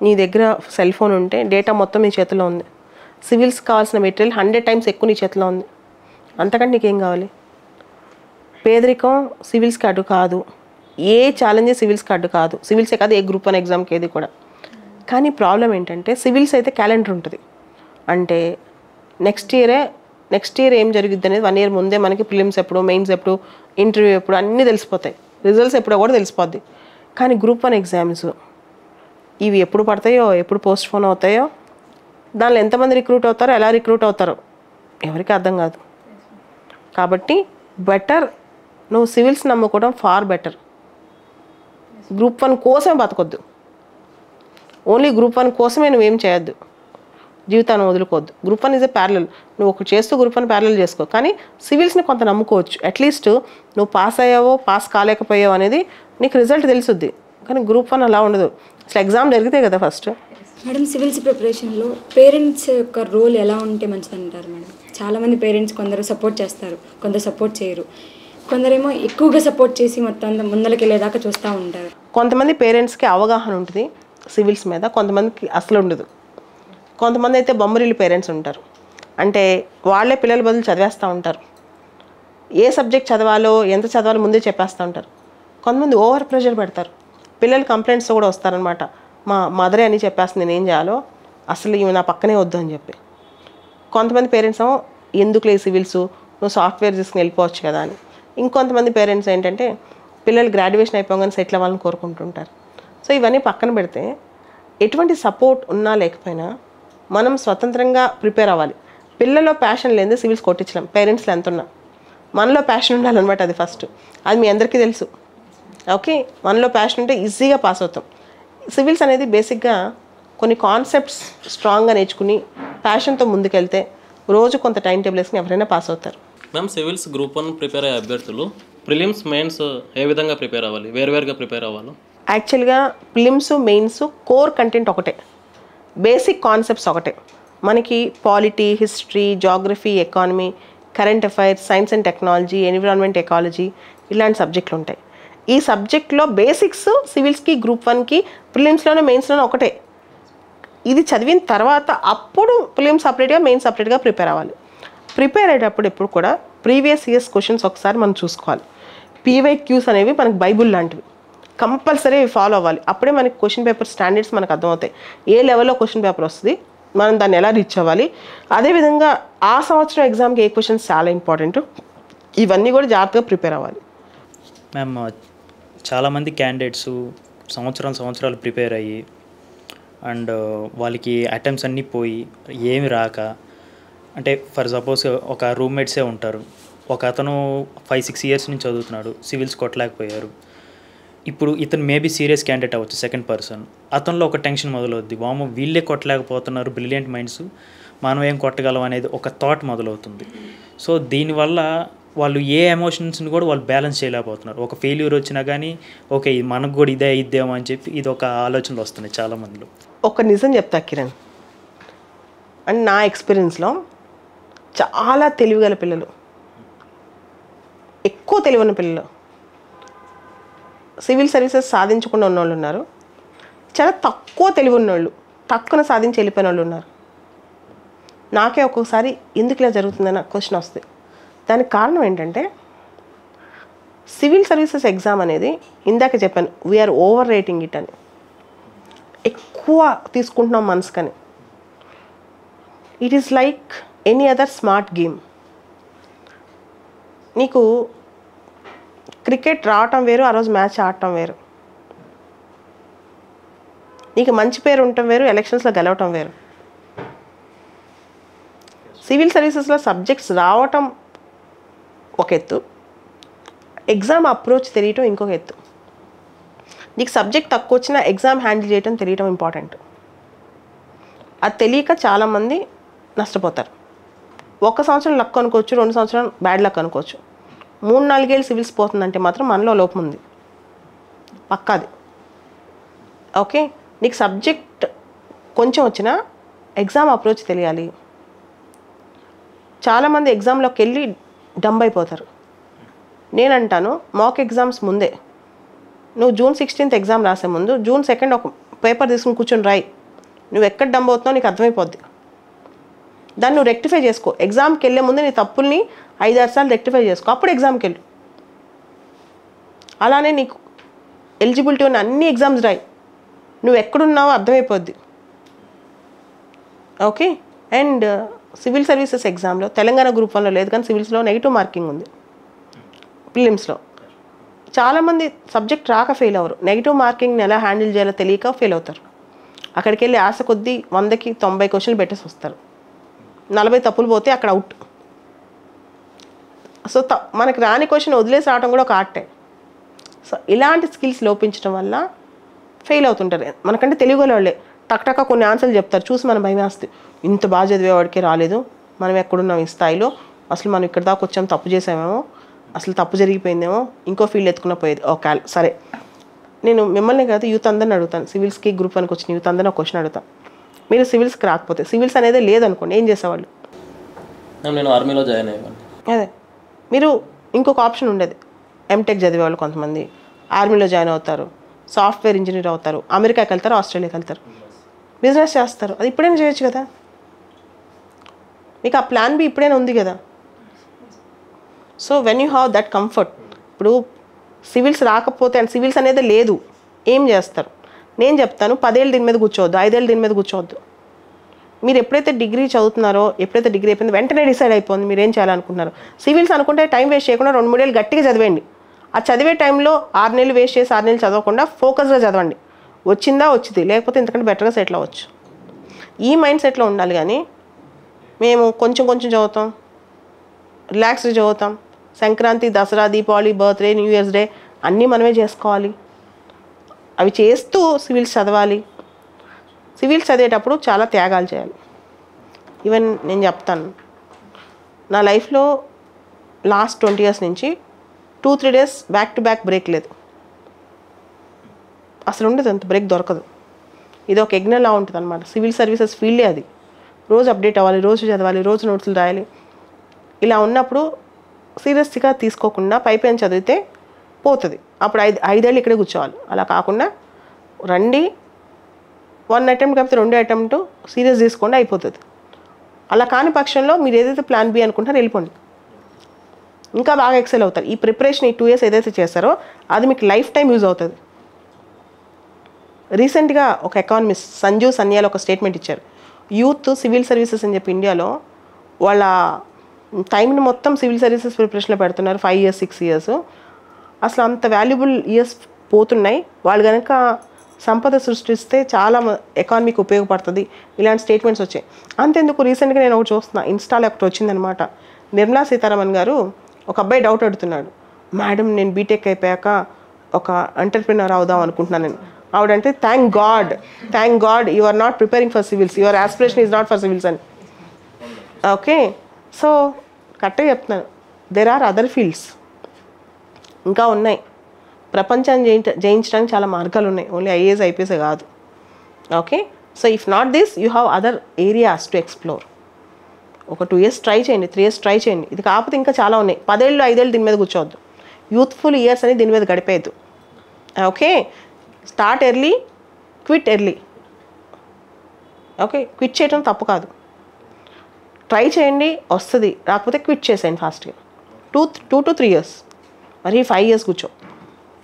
నీ దగ్గర సెల్ ఫోన్ ఉంటే డేటా మొత్తం నీ చేతిలో ఉంది. సివిల్స్ కావాల్సిన మెటీరియల్ 100 times ఎక్కువ నీ చేతిలో ఉంది. అంతకంటే నీకేం కావాలి? పేదరికం సివిల్స్కి అడ్డు కాదు, ఏ ఛాలెంజ్ సివిల్స్కి అడ్డు కాదు. సివిల్సే కాదు, ఏ గ్రూప్ 1 ఎగ్జామ్కి ఏది కూడా. కానీ ప్రాబ్లం ఏంటంటే సివిల్స్ అయితే క్యాలెండర్ ఉంటుంది. అంటే నెక్స్ట్ ఇయర్ ఏం జరుగుద్ది అనేది 1 year ముందే మనకి ప్రిలిమ్స్ ఎప్పుడు, మెయిన్స్ ఎప్పుడు, ఇంటర్వ్యూ ఎప్పుడు అన్నీ తెలిసిపోతాయి. రిజల్ట్స్ ఎప్పుడో కూడా తెలిసిపోద్ది. కానీ గ్రూప్ 1 ఎగ్జామ్స్ ఇవి ఎప్పుడు పడతాయో, ఎప్పుడు పోస్ట్ పోన్ అవుతాయో, దానిలో ఎంతమంది రిక్రూట్ అవుతారో, ఎలా రిక్రూట్ అవుతారో ఎవరికి అర్థం కాదు. కాబట్టి బెటర్ నువ్వు సివిల్స్ నమ్ముకోవడం ఫార్ బెటర్. గ్రూప్ 1 కోసమే బతకొద్దు. ఓన్లీ గ్రూప్ 1 కోసమే నువ్వేం చేయొద్దు, జీవితాన్ని వదులుకోవద్దు. Group 1 is a parallel. నువ్వు ఒకటి చేస్తూ గ్రూప్ 1 ప్యారలల్ చేసుకో. కానీ సివిల్స్ని కొంత నమ్ముకోవచ్చు. అట్లీస్ట్ నువ్వు పాస్ అయ్యావో పాస్ కాలేకపోయావో అనేది నీకు రిజల్ట్ తెలుసుద్ది. కానీ గ్రూప్ 1 అలా ఉండదు. అసలు ఎగ్జామ్ జరిగితే కదా ఫస్ట్. మేడం, సివిల్స్ ప్రిపరేషన్లో పేరెంట్స్ యొక్క రోల్ ఎలా ఉంటే మంచిది అంటారు మేడం? చాలామంది పేరెంట్స్ కొందరు సపోర్ట్ చేస్తారు, కొందరు సపోర్ట్ చేయరు, కొందరేమో ఎక్కువగా సపోర్ట్ చేసి మొత్తం ముందరికి వెళ్ళేదాకా చూస్తూ ఉంటారు. కొంతమంది పేరెంట్స్కి అవగాహన ఉంటుంది సివిల్స్ మీద, కొంతమందికి అసలు ఉండదు. కొంతమంది అయితే బొమ్మరిల్లు పేరెంట్స్ ఉంటారు. అంటే వాళ్ళే పిల్లల బదులు చదివేస్తూ ఉంటారు. ఏ సబ్జెక్ట్ చదవాలో, ఎంత చదవాలో ముందే చెప్పేస్తూ ఉంటారు. కొంతమంది ఓవర్ ప్రెషర్ పెడతారు. పిల్లలు కంప్లైంట్స్ కూడా వస్తారనమాట, మా మదరే అని చెప్పేస్తుంది, నేను ఏం చేయాలో, అసలు ఇవి నా పక్కనే వద్దు అని చెప్పి. కొంతమంది పేరెంట్స్ ఏమో ఎందుకులే సివిల్స్, నువ్వు సాఫ్ట్వేర్ తీసుకుని వెళ్ళిపోవచ్చు కదా అని. ఇంకొంతమంది పేరెంట్స్ ఏంటంటే పిల్లలు గ్రాడ్యుయేషన్ అయిపోగానే సెటిల్ అవ్వాలని కోరుకుంటుంటారు. సో ఇవన్నీ పక్కన పెడితే ఎటువంటి సపోర్ట్ ఉన్నా లేకపోయినా మనం స్వతంత్రంగా ప్రిపేర్ అవ్వాలి. పిల్లల్లో ప్యాషన్ లేనిదే సివిల్స్ కొట్టించలేం. పేరెంట్స్లో ఎంత ఉన్నా మనలో ప్యాషన్ ఉండాలన్నమాట. అది ఫస్ట్. అది మీ అందరికీ తెలుసు. ఓకే, మనలో ప్యాషన్ ఉంటే ఈజీగా పాస్ అవుతాం. సివిల్స్ అనేది బేసిక్గా కొన్ని కాన్సెప్ట్స్ స్ట్రాంగ్గా నేర్చుకుని ప్యాషన్తో ముందుకెళ్తే రోజు కొంత టైం టేబుల్ వేసుకుని ఎవరైనా పాస్ అవుతారు. మ్యామ్, సివిల్స్ గ్రూప్ 1 ప్రిపేర్ అయ్యే అభ్యర్థులు ప్రిలిమ్స్, మెయిన్స్ ఏ విధంగా ప్రిపేర్ అవ్వాలి? వేరువేరుగా ప్రిపేర్ అవ్వాలి? యాక్చువల్గా ప్రిలిమ్స్, మెయిన్స్ కోర్ కంటెంట్ ఒకటే, బేసిక్ కాన్సెప్ట్స్ ఒకటే. మనకి polity, history, geography, economy, current affairs, science and technology, environment, ecology ఇలాంటి సబ్జెక్టులు ఉంటాయి. ఈ సబ్జెక్ట్లో బేసిక్స్ సివిల్స్కి, గ్రూప్ 1కి, ప్రిలిమ్స్లోనే, మెయిన్స్లోనే ఒకటే. ఇది చదివిన తర్వాత అప్పుడు ప్రిలిమ్స్ సపరేట్గా, మెయిన్స్ సపరేట్గా ప్రిపేర్ అవ్వాలి. ప్రిపేర్ అయ్యేటప్పుడు ఎప్పుడు కూడా ప్రీవియస్ ఇయర్స్ క్వశ్చన్స్ ఒకసారి మనం చూసుకోవాలి. PYQs అనేవి మనకు బైబుల్ లాంటివి, కంపల్సరీ ఫాలో అవ్వాలి. అప్పుడే మనకి క్వశ్చన్ పేపర్ స్టాండర్డ్స్ మనకు అర్థమవుతాయి. ఏ లెవెల్లో క్వశ్చన్ పేపర్ వస్తుంది, మనం దాన్ని ఎలా రీచ్ అవ్వాలి. అదేవిధంగా ఆ సంవత్సరం ఎగ్జామ్కి ఏ క్వశ్చన్స్ చాలా ఇంపార్టెంట్, ఇవన్నీ కూడా జాగ్రత్తగా ప్రిపేర్ అవ్వాలి. మ్యామ్, చాలామంది క్యాండిడేట్స్ సంవత్సరాలు ప్రిపేర్ అయ్యి అండ్ వాళ్ళకి అటెంప్ట్స్ అన్నీ పోయి ఏమి రాక, అంటే ఫర్ సపోజ్ ఒక రూమ్మేట్సే ఉంటారు, ఒక అతను 5-6 years నుంచి చదువుతున్నాడు, సివిల్స్ కొట్టలేకపోయారు. ఇప్పుడు ఇతను మేబీ సీరియస్ క్యాండిడేట్ అవ్వచ్చు, సెకండ్ పర్సన్. అతనిలో ఒక టెన్షన్ మొదలవుద్ది, వామో వీళ్ళే కొట్టలేకపోతున్నారు, బ్రిలియంట్ మైండ్స్, మనం ఏం కొట్టగలం అనేది ఒక థాట్ మొదలవుతుంది. సో దీనివల్ల వాళ్ళు ఏ ఎమోషన్స్ని కూడా వాళ్ళు బ్యాలెన్స్ చేయలేకపోతున్నారు. ఒక ఫెయిల్యూర్ వచ్చినా కానీ ఓకే ఇది మనకు కూడా ఇదే ఇద్దేమో అని చెప్పి ఇది ఒక ఆలోచనలు వస్తున్నాయి చాలామందిలో. ఒక నిజం చెప్తా కిరణ్, అండ్ నా ఎక్స్పీరియన్స్లో చాలా తెలివిగల పిల్లలు, ఎక్కువ తెలివైన పిల్లలు, సివిల్ సర్వీసెస్ సాధించకుండా ఉన్నోళ్ళు ఉన్నారు, చాలా తక్కువ తెలివి ఉన్నోళ్ళు, తక్కువ సాధించి వెళ్ళిపోయిన వాళ్ళు ఉన్నారు. నాకే ఒక్కొక్కసారి ఎందుకు ఇలా జరుగుతుందని క్వశ్చన్ వస్తుంది. దానికి కారణం ఏంటంటే సివిల్ సర్వీసెస్ ఎగ్జామ్ అనేది ఇందాక చెప్పాను, వీఆర్ ఓవర్ రేటింగ్ ఇట్ అని. ఎక్కువ తీసుకుంటున్నాం మనసుకని. It is like any other smart game. నీకు క్రికెట్ రావటం వేరు, ఆ రోజు మ్యాచ్ ఆడటం వేరు. నీకు మంచి పేరు ఉండటం వేరు, ఎలక్షన్స్లో గెలవటం వేరు. సివిల్ సర్వీసెస్లో సబ్జెక్ట్స్ రావటం ఒక ఎత్తు, ఎగ్జామ్ అప్రోచ్ తెలియటం ఇంకొక ఎత్తు. నీకు సబ్జెక్ట్ తక్కువ వచ్చినా ఎగ్జామ్ హ్యాండిల్ చేయటం తెలియటం ఇంపార్టెంట్. అది తెలియక చాలామంది నష్టపోతారు. 1 సంవత్సరం లక్ అనుకోవచ్చు, 2 సంవత్సరం బ్యాడ్ లక్ అనుకోవచ్చు. 3-4 ఏళ్ళు సివిల్స్ పోతుందంటే మాత్రం మనలో లోపం ఉంది, పక్కాది. ఓకే, నీకు సబ్జెక్ట్ కొంచెం వచ్చినా ఎగ్జామ్ అప్రోచ్ తెలియాలి. చాలామంది ఎగ్జామ్లోకి వెళ్ళి డంబ్ అయిపోతారు. నేనంటాను మాక్ ఎగ్జామ్స్ ముందే, నువ్వు June 16th ఎగ్జామ్ రాసే ముందు June 2nd ఒక పేపర్ తీసుకుని కూర్చొని రాయి. నువ్వు ఎక్కడ డంబ్ అవుతున్నావు నీకు అర్థమైపోద్ది. దాన్ని నువ్వు రెక్టిఫై చేసుకో. ఎగ్జామ్కి వెళ్ళే ముందు నీ తప్పుల్ని 5-6 సార్లు రెక్టిఫై చేసుకో, అప్పుడు ఎగ్జామ్కి వెళ్ళు. అలానే నీకు ఎలిజిబిలిటీ ఉన్న అన్ని ఎగ్జామ్స్ రాయి, నువ్వు ఎక్కడున్నావో అర్థమైపోద్ది. ఓకే. అండ్ సివిల్ సర్వీసెస్ ఎగ్జామ్లో తెలంగాణ గ్రూప్ 1లో లేదు కానీ సివిల్స్లో నెగిటివ్ మార్కింగ్ ఉంది. ప్రిలిమ్స్లో చాలామంది సబ్జెక్ట్ రాక ఫెయిల్ అవ్వరు, నెగిటివ్ మార్కింగ్ని ఎలా హ్యాండిల్ చేయాలో తెలియక ఫెయిల్ అవుతారు. అక్కడికి వెళ్ళి ఆశ కొద్దీ 100కి 90 క్వశ్చన్లు పెట్టేసి వస్తారు. 40 తప్పులు పోతే అక్కడ అవుట్. సో మనకి రాని క్వశ్చన్ వదిలేసి రావడం కూడా ఒక ఆర్టే. సో ఇలాంటి స్కిల్స్ లోపించడం వల్ల ఫెయిల్ అవుతుంటారు. మనకంటే తెలియగల వాళ్ళే టక్ కొన్ని ఆన్సర్లు చెప్తారు, చూసి మనం భయం వేస్తుంది. ఇంత బాగా చదివేవాడికే రాలేదు, మనం ఎక్కడున్నాం ఈ స్థాయిలో, అసలు మనం ఇక్కడ దాకా వచ్చాము, తప్పు చేసామేమో, అసలు తప్పు జరిగిపోయిందేమో, ఇంకో ఫీల్డ్ ఎత్తుకున్న పోయేది. ఓకే సరే, నేను మిమ్మల్ని కాదు యూత్ అందరిని అడుగుతాను, సివిల్స్కి గ్రూప్ 1కి వచ్చిన యూత్ అందరిని ఒక క్వశ్చన్ అడుగుతాను. మీరు సివిల్స్కి రాకపోతే, సివిల్స్ అనేది లేదనుకోండి, ఏం చేసేవాళ్ళు? నేను ఆర్మీలో జాయిన్ అయ్యాను. అదే మీరు ఇంకొక ఆప్షన్ ఉండేది, ఎంటెక్ చదివేవాళ్ళు కొంతమంది ఆర్మీలో జాయిన్ అవుతారు, సాఫ్ట్వేర్ ఇంజనీర్ అవుతారు, అమెరికాకి వెళ్తారు, ఆస్ట్రేలియాకి వెళ్తారు, బిజినెస్ చేస్తారు. అది ఇప్పుడైనా చేయొచ్చు కదా, మీకు ఆ ప్లాన్ బి ఇప్పుడైనా ఉంది కదా. So when you have that comfort, ఇప్పుడు సివిల్స్ రాకపోతే అండ్ సివిల్స్ అనేది లేదు, ఏం చేస్తారు? నేను చెప్తాను, 10 ఏళ్ళు దీని మీద కూర్చోవద్దు, 5 ఏళ్ళు దీని మీద కూర్చోవద్దు. మీరు ఎప్పుడైతే డిగ్రీ చదువుతున్నారో, ఎప్పుడైతే డిగ్రీ అయిపోయిందో వెంటనే డిసైడ్ అయిపోయింది మీరు ఏం చేయాలనుకుంటున్నారు. సివిల్స్ అనుకుంటే టైం వేస్ట్ చేయకుండా 2-3 ఏళ్ళు గట్టిగా చదివేయండి. ఆ చదివే టైంలో 6 నెలలు వేస్ట్ చేసి 6 నెలలు చదవకుండా ఫోకస్గా చదవండి. వచ్చిందా వచ్చింది, లేకపోతే ఇంతకంటే బెటర్గా సెటిల్ అవ్వచ్చు. ఈ మైండ్ సెట్లో ఉండాలి. కానీ మేము కొంచెం చదువుతాం, రిలాక్స్గా చదువుతాం, Sankranti, Dasara, Deepavali, birthday, new years day అన్నీ మనమే చేసుకోవాలి, అవి చేస్తూ సివిల్స్ చదవాలి. సివిల్స్ చదివేటప్పుడు చాలా త్యాగాలు చేయాలి. ఈవెన్ నేను చెప్తాను, నా లైఫ్లో లాస్ట్ 20 years నుంచి 2-3 days back to back break లేదు, అసలు ఉండదు, అంత బ్రేక్ దొరకదు. ఇది ఒక యజ్ఞంలా ఉంటుంది అనమాట. సివిల్ సర్వీసెస్ ఫీల్డే అది. రోజు అప్డేట్ అవ్వాలి, రోజు చదవాలి, రోజు నోట్స్లు రాయాలి. ఇలా ఉన్నప్పుడు సీరియస్గా తీసుకోకుండా పైపైన చదివితే పోతుంది. అప్పుడు 5 ఏళ్ళు ఇక్కడే కూర్చోవాలి. అలా కాకుండా రండి, 1 attempt కాకపోతే 2 attempt సీరియస్ తీసుకోండి, అయిపోతుంది. అలా కాని పక్షంలో మీరు ఏదైతే ప్లాన్ బి అనుకుంటారో వెళ్ళిపోండి, ఇంకా బాగా ఎక్సెల్ అవుతారు. ఈ ప్రిపరేషన్ ఈ 2 years ఏదైతే చేస్తారో అది మీకు లైఫ్ టైం యూజ్ అవుతుంది. రీసెంట్గా ఒక ఎకానమిస్ట్ సంజు సన్యాల్ ఒక స్టేట్మెంట్ ఇచ్చారు. యూత్ సివిల్ సర్వీసెస్ అని చెప్పి ఇండియాలో వాళ్ళ టైంని మొత్తం సివిల్ సర్వీసెస్ ప్రిపరేషన్లో పెడుతున్నారు, 5 years 6 years. అసలు అంత వాల్యుబుల్ ఇయర్స్ పోతున్నాయి. వాళ్ళు కనుక సంపద సృష్టిస్తే చాలా ఎకానమీకి ఉపయోగపడుతుంది. ఇలాంటి స్టేట్మెంట్స్ వచ్చాయి. అంతెందుకు, రీసెంట్గా నేను ఒకటి చూస్తున్నా, ఇన్స్టాలో ఒకటి వచ్చిందనమాట. నిర్మలా సీతారామన్ గారు ఒక అబ్బాయి డౌట్ అడుగుతున్నాడు, మేడం నేను బీటెక్ అయిపోయాక ఒక ఎంటర్ప్రినర్ అవుదాం అనుకుంటున్నాను నేను. ఆవిడంటే thank god you are not preparing for civils, your aspiration is not for civils అని. ఓకే, సో కరెక్ట్గా చెప్తున్నాను, దెర్ ఆర్ అదర్ ఫీల్డ్స్ ఇంకా ఉన్నాయి. ప్రపంచాన్ని జయించడానికి చాలా మార్గాలు ఉన్నాయి, ఓన్లీ IAS IPS కాదు. Okay, so if not this you have other areas to explore. ఒక 2 years ట్రై చేయండి, 3 years ట్రై చేయండి. ఇది కాకపోతే ఇంకా చాలా ఉన్నాయి. 10 ఏళ్ళు 5 ఏళ్ళు దీని మీద కూర్చోవద్దు. యూత్ఫుల్ ఇయర్స్ అని దీని మీద గడిపేయద్దు. Okay, start early, quit early. Okay, quit చేయడం తప్పు కాదు, ట్రై చేయండి, వస్తుంది. రాకపోతే క్విట్ చేసేయండి ఫాస్ట్గా. 2 to 3 years, మరి 5 years కూర్చో.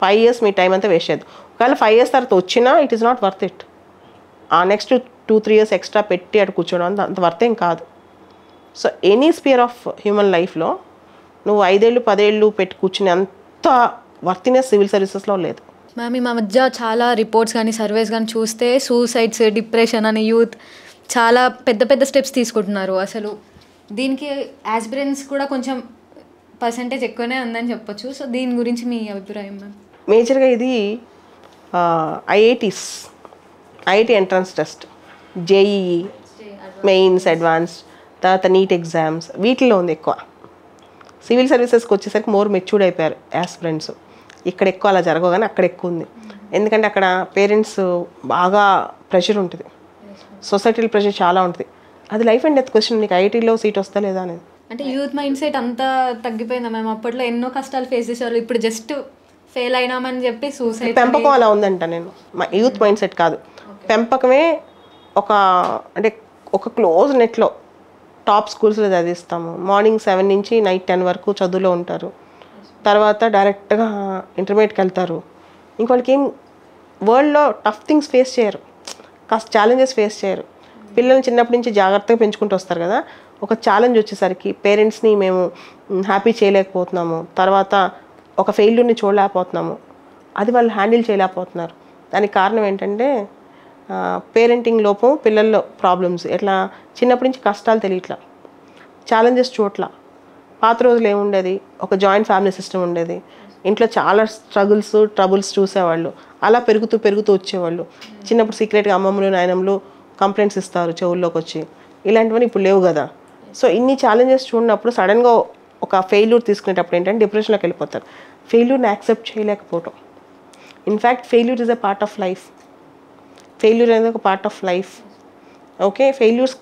5 years మీ టైం అంతా వేస్ట్ చేయద్దు. ఒకవేళ 5 years తర్వాత వచ్చినా it is not worth it. ఆ నెక్స్ట్ 2-3 years ఎక్స్ట్రా పెట్టి అటు కూర్చోవడం అంత వర్త్ ఏం కాదు. So any spear of human లైఫ్లో నువ్వు 5 ఏళ్ళు 10 ఏళ్ళు పెట్టి కూర్చుని అంత వర్తినెస్ సివిల్ సర్వీసెస్లో లేదు. మ్యామ్ ఈ మధ్య చాలా రిపోర్ట్స్ కానీ సర్వేస్ కానీ చూస్తే సూసైడ్స్, డిప్రెషన్ అని యూత్ చాలా పెద్ద స్టెప్స్ తీసుకుంటున్నారు. అసలు దీనికి యాస్పిరెంట్స్ కూడా కొంచెం పర్సంటేజ్ ఎక్కువనే ఉందని చెప్పొచ్చు. సో దీని గురించి మీ అభిప్రాయం మ్యామ్? మేజర్గా ఇది IIT entrance test, JEE mains, advance, తర్వాత నీట్ ఎగ్జామ్స్, వీటిల్లో ఉంది ఎక్కువ. సివిల్ సర్వీసెస్కి వచ్చేసరికి మోర్ మెచ్యూర్డ్ అయిపోయారు యాస్పిరెంట్స్. ఇక్కడ ఎక్కువ అలా జరగవు కానీ అక్కడ ఎక్కువ ఉంది. ఎందుకంటే అక్కడ పేరెంట్స్ బాగా ప్రెషర్ ఉంటుంది. సొసైటల్ ప్రెషర్ చాలా ఉంటుంది. అది లైఫ్ అండ్ డెత్ క్వశ్చన్, నీకు ఐఐటీలో సీట్ వస్తా లేదా అనేది. అంటే యూత్ మైండ్ సెట్ అంతా తగ్గిపోయిందా మేము? అప్పట్లో ఎన్నో కష్టాలు ఫేస్ చేసేవాళ్ళు, ఇప్పుడు జస్ట్ ఫెయిల్ అయినామని చెప్పి సూసైడ్. పెంపకం అలా ఉందంట. నేను మా యూత్ మైండ్ సెట్ కాదు, పెంపకమే ఒక అంటే ఒక క్లోజ్ నెట్లో టాప్ స్కూల్స్లో చదివిస్తాము. మార్నింగ్ 7 నుంచి నైట్ 10 వరకు చదువులో ఉంటారు. తర్వాత డైరెక్ట్గా ఇంటర్మీడియట్కి వెళ్తారు. ఇంక వాళ్ళకి ఏం వరల్డ్లో టఫ్ థింగ్స్ ఫేస్ చేయరు, కాస్త ఛాలెంజెస్ ఫేస్ చేయరు. పిల్లల్ని చిన్నప్పటి నుంచి జాగ్రత్తగా పెంచుకుంటూ వస్తారు కదా, ఒక ఛాలెంజ్ వచ్చేసరికి పేరెంట్స్ని మేము హ్యాపీ చేయలేకపోతున్నాము, తర్వాత ఒక ఫెయిల్యూర్ని చూడలేకపోతున్నాము, అది వాళ్ళు హ్యాండిల్ చేయలేకపోతున్నారు. దానికి కారణం ఏంటంటే పేరెంటింగ్ లోపం, పిల్లల్లో ప్రాబ్లమ్స్. ఎట్లా చిన్నప్పటి నుంచి కష్టాలు తెలియట్లా, ఛాలెంజెస్ చూడట్లా. పాత రోజులు ఏముండేది, ఒక జాయింట్ ఫ్యామిలీ సిస్టమ్ ఉండేది, ఇంట్లో చాలా స్ట్రగుల్స్ ట్రబుల్స్ చూసేవాళ్ళు, అలా పెరుగుతూ పెరుగుతూ వచ్చేవాళ్ళు. చిన్నప్పుడు సీక్రెట్గా అమ్మమ్మలు నాయనమ్మలు కంప్లైంట్స్ ఇస్తారు చెవుల్లోకి వచ్చి, ఇలాంటివన్నీ ఇప్పుడు లేవు కదా. సో ఇన్ని ఛాలెంజెస్ చూడనప్పుడు సడన్గా ఒక ఫెయిల్యూర్ తీసుకునేటప్పుడు ఏంటంటే డిప్రెషన్లోకి వెళ్ళిపోతారు. ఫెయిల్యూర్ని యాక్సెప్ట్ చేయలేకపోవటం. In fact failure is a part of life. Failure అనేది ఒక part of life. Okay, failures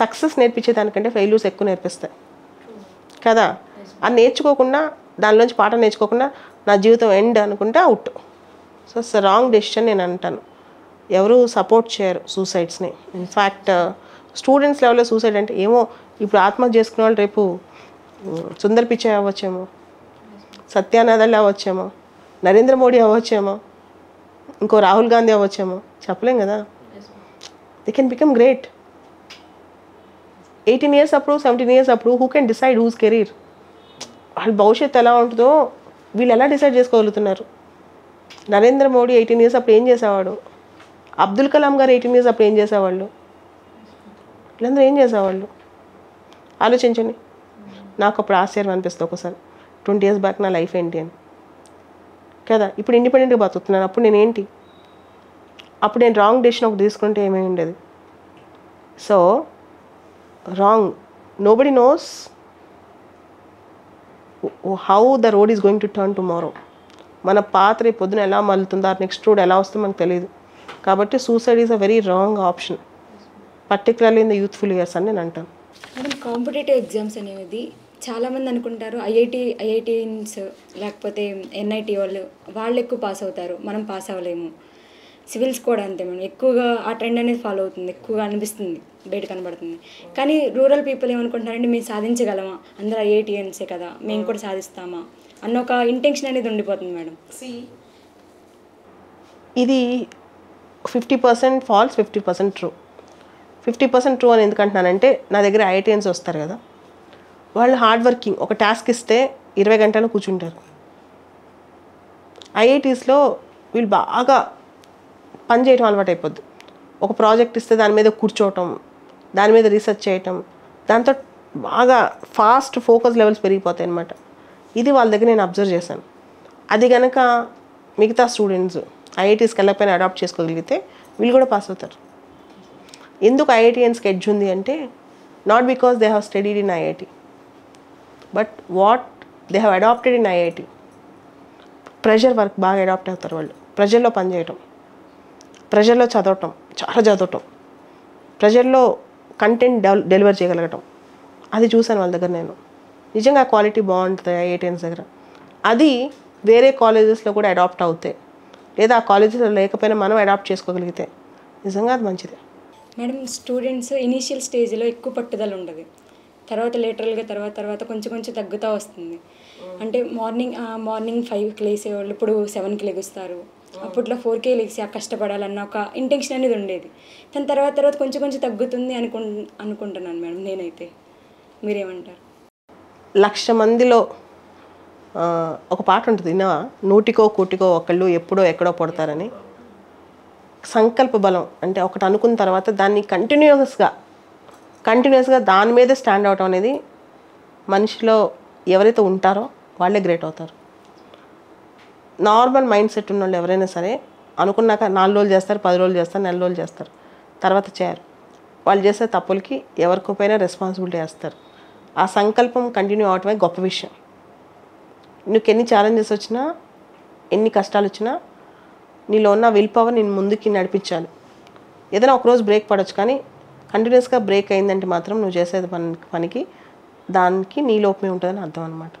success నేర్పించేదానికంటే ఫెయిల్యూర్స్ ఎక్కువ నేర్పిస్తాయి కదా. అది నేర్చుకోకుండా, దానిలోంచి పాఠం నేర్చుకోకుండా నా జీవితం ఎండ్ అనుకుంటే out. So it's wrong decision నేను అంటాను. ఎవరు సపోర్ట్ చేయరు సూసైడ్స్ని. ఇన్ఫ్యాక్ట్ స్టూడెంట్స్ లెవెల్లో సూసైడ్ అంటే ఏమో, ఇప్పుడు ఆత్మహత్య చేసుకునే వాళ్ళు రేపు సుందర్ పిచాయ్ అవ్వచ్చేమో, సత్యానందల్ అవ్వచ్చేమో, నరేంద్ర మోడీ అవ్వచ్చేమో, ఇంకో రాహుల్ గాంధీ అవ్వచ్చేమో, చెప్పలేం కదా. They can become great. 18 years అప్పుడు 17 years అప్పుడు who can decide whose career? వాళ్ళ భవిష్యత్తు ఎలా ఉంటుందో వీళ్ళు ఎలా డిసైడ్ చేసుకోగలుగుతున్నారు? నరేంద్ర మోడీ 18 years అప్పుడు ఏం చేసేవాడు? అబ్దుల్ కలాం గారు 18 years అప్పుడు ఏం చేసేవాళ్ళు? వీళ్ళందరూ ఏం చేసేవాళ్ళు? ఆలోచించండి. నాకు అప్పుడు ఆశ్చర్యం అనిపిస్తుంది ఒకసారి, 20 years బ్యాక్ నా లైఫ్ ఏంటి అని కదా. ఇప్పుడు ఇండిపెండెంట్గా బతుకుతున్నాను, అప్పుడు నేనేంటి? అప్పుడు నేను రాంగ్ డెసిషన్ ఒకటి తీసుకుంటే ఏమై ఉండేది? So wrong. Nobody knows how the road is going to turn tomorrow. మన పాత రేపు పొద్దున ఎలా మలుతుందో, నెక్స్ట్ రోడ్ ఎలా వస్తుందో మనకు తెలియదు. కాబట్టి suicide is a very wrong option, particularly in the youthful years అని నేను అంటాను. మేడం, కాంపిటేటివ్ ఎగ్జామ్స్ అనేది చాలామంది అనుకుంటారు ఐఐటీన్స్ లేకపోతే ఎన్ఐటీ వాళ్ళు ఎక్కువ పాస్ అవుతారు, మనం పాస్ అవ్వలేము. సివిల్స్ కూడా అంతే మేడం, ఎక్కువగా ఆ ట్రెండ్ అనేది ఫాలో అవుతుంది, ఎక్కువగా అనిపిస్తుంది, బయట కనబడుతుంది. కానీ రూరల్ పీపుల్ ఏమనుకుంటున్నారంటే మేము సాధించగలమా, అందరూ ఐఐటీఎన్సే కదా, మేము కూడా సాధిస్తామా అన్న ఒక ఇంటెన్షన్ అనేది ఉండిపోతుంది మేడం. ఇది 50% ఫాల్స్, 50% ట్రూ. 50% ట్రూ అని ఎందుకంటున్నానంటే, నా దగ్గర ఐఐటీఎన్స్ వస్తారు కదా, వాళ్ళు హార్డ్ వర్కింగ్. ఒక టాస్క్ ఇస్తే 20 గంటలు కూర్చుంటారు. ఐఐటీస్లో వీళ్ళు బాగా పని చేయటం అలవాటు అయిపోద్ది. ఒక ప్రాజెక్ట్ ఇస్తే దాని మీద కూర్చోవటం, దాని మీద రీసెర్చ్ చేయటం, దాంతో బాగా ఫాస్ట్ ఫోకస్ లెవెల్స్ పెరిగిపోతాయి అన్నమాట. ఇది వాళ్ళ దగ్గర నేను అబ్జర్వ్ చేశాను. అది కనుక మిగతా స్టూడెంట్స్ ఐఐటీస్కి వెళ్ళకపోయినా అడాప్ట్ చేసుకోగలిగితే వీళ్ళు కూడా పాస్ అవుతారు. ఎందుకు ఐఐటీఎన్స్కి ఎడ్జ్ ఉంది అంటే, not because they have studied in IIT, but what they have adapted in IIT. Pressure work బాగా అడాప్ట్ అవుతారు వాళ్ళు. ప్రెషర్లో పనిచేయటం, ప్రెషర్లో చదవటం, చాలా చదవటం, ప్రెషర్లో కంటెంట్ డెలివర్ చేయగలగటం, అది చూశాను వాళ్ళ దగ్గర నేను. నిజంగా క్వాలిటీ బాగుంటుంది ఐఐటీఎన్స్ దగ్గర. అది వేరే కాలేజెస్లో కూడా అడాప్ట్ అవుతాయి, లేదా ఆ కాలేజెస్లో లేకపోయినా మనం అడాప్ట్ చేసుకోగలిగితే నిజంగా అది మంచిది. మేడం, స్టూడెంట్స్ ఇనీషియల్ స్టేజ్లో ఎక్కువ పట్టుదల ఉండదు, తర్వాత లేటరల్గా తర్వాత కొంచెం తగ్గుతూ వస్తుంది. అంటే మార్నింగ్ 5కి లేసేవాళ్ళు ఇప్పుడు 7కి లెగుస్తారు. అప్పట్లో 4కే లేచి కష్టపడాలన్న ఒక ఇంటెన్షన్ అనేది ఉండేది. దాని తర్వాత కొంచెం తగ్గుతుంది అనుకుంటున్నాను మేడం నేనైతే. మీరేమంటారు? 1,00,000 మందిలో ఒక పాట ఉంటుంది, విన్నావా? 100కో 1,00,000కో ఒకళ్ళు ఎప్పుడో ఎక్కడో పడతారని. సంకల్ప బలం అంటే ఒకటి అనుకున్న తర్వాత దాన్ని కంటిన్యూస్గా దాని మీదే స్టాండ్ అవటం అనేది మనిషిలో ఎవరైతే ఉంటారో వాళ్ళే గ్రేట్ అవుతారు. నార్మల్ మైండ్ సెట్ ఉన్న వాళ్ళు ఎవరైనా సరే అనుకున్నాక 4 రోజులు చేస్తారు, 10 రోజులు చేస్తారు, నెల రోజులు చేస్తారు, తర్వాత చేయరు. వాళ్ళు చేసే తప్పులకి ఎవరికోపైనా రెస్పాన్సిబిలిటీ వేస్తారు. ఆ సంకల్పం కంటిన్యూ అవటమే గొప్ప విషయం. నీకు ఎన్ని ఛాలెంజెస్ వచ్చినా, ఎన్ని కష్టాలు వచ్చినా, నీలో ఉన్న విల్ పవర్ నేను ముందుకి నడిపించాలి. ఏదైనా ఒకరోజు బ్రేక్ పడవచ్చు, కానీ కంటిన్యూస్గా బ్రేక్ అయిందంటే మాత్రం నువ్వు చేసేది పనికి దానికి నీ లోపమే ఉంటుందని అర్థం అనమాట.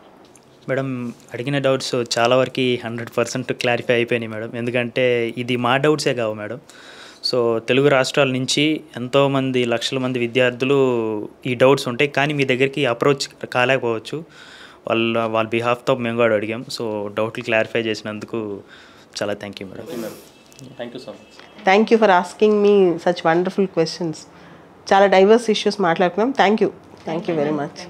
మేడం అడిగిన డౌట్స్ చాలా వరకు 100% క్లారిఫై అయిపోయినాయి మేడం. ఎందుకంటే ఇది మా డౌట్సే కావు మేడం. సో తెలుగు రాష్ట్రాల నుంచి ఎంతోమంది లక్షల మంది విద్యార్థులు ఈ డౌట్స్ ఉంటాయి, కానీ మీ దగ్గరికి అప్రోచ్ కాలేకపోవచ్చు. వాళ్ళ బిహాఫ్తో మేము కూడా అడిగాం. సో డౌట్లు క్లారిఫై చేసినందుకు చాలా thank you madam. Thank you so much. Thank you for asking me such wonderful questions. చాలా డైవర్స్ ఇష్యూస్ మాట్లాడుకున్నాం. Thank you very much.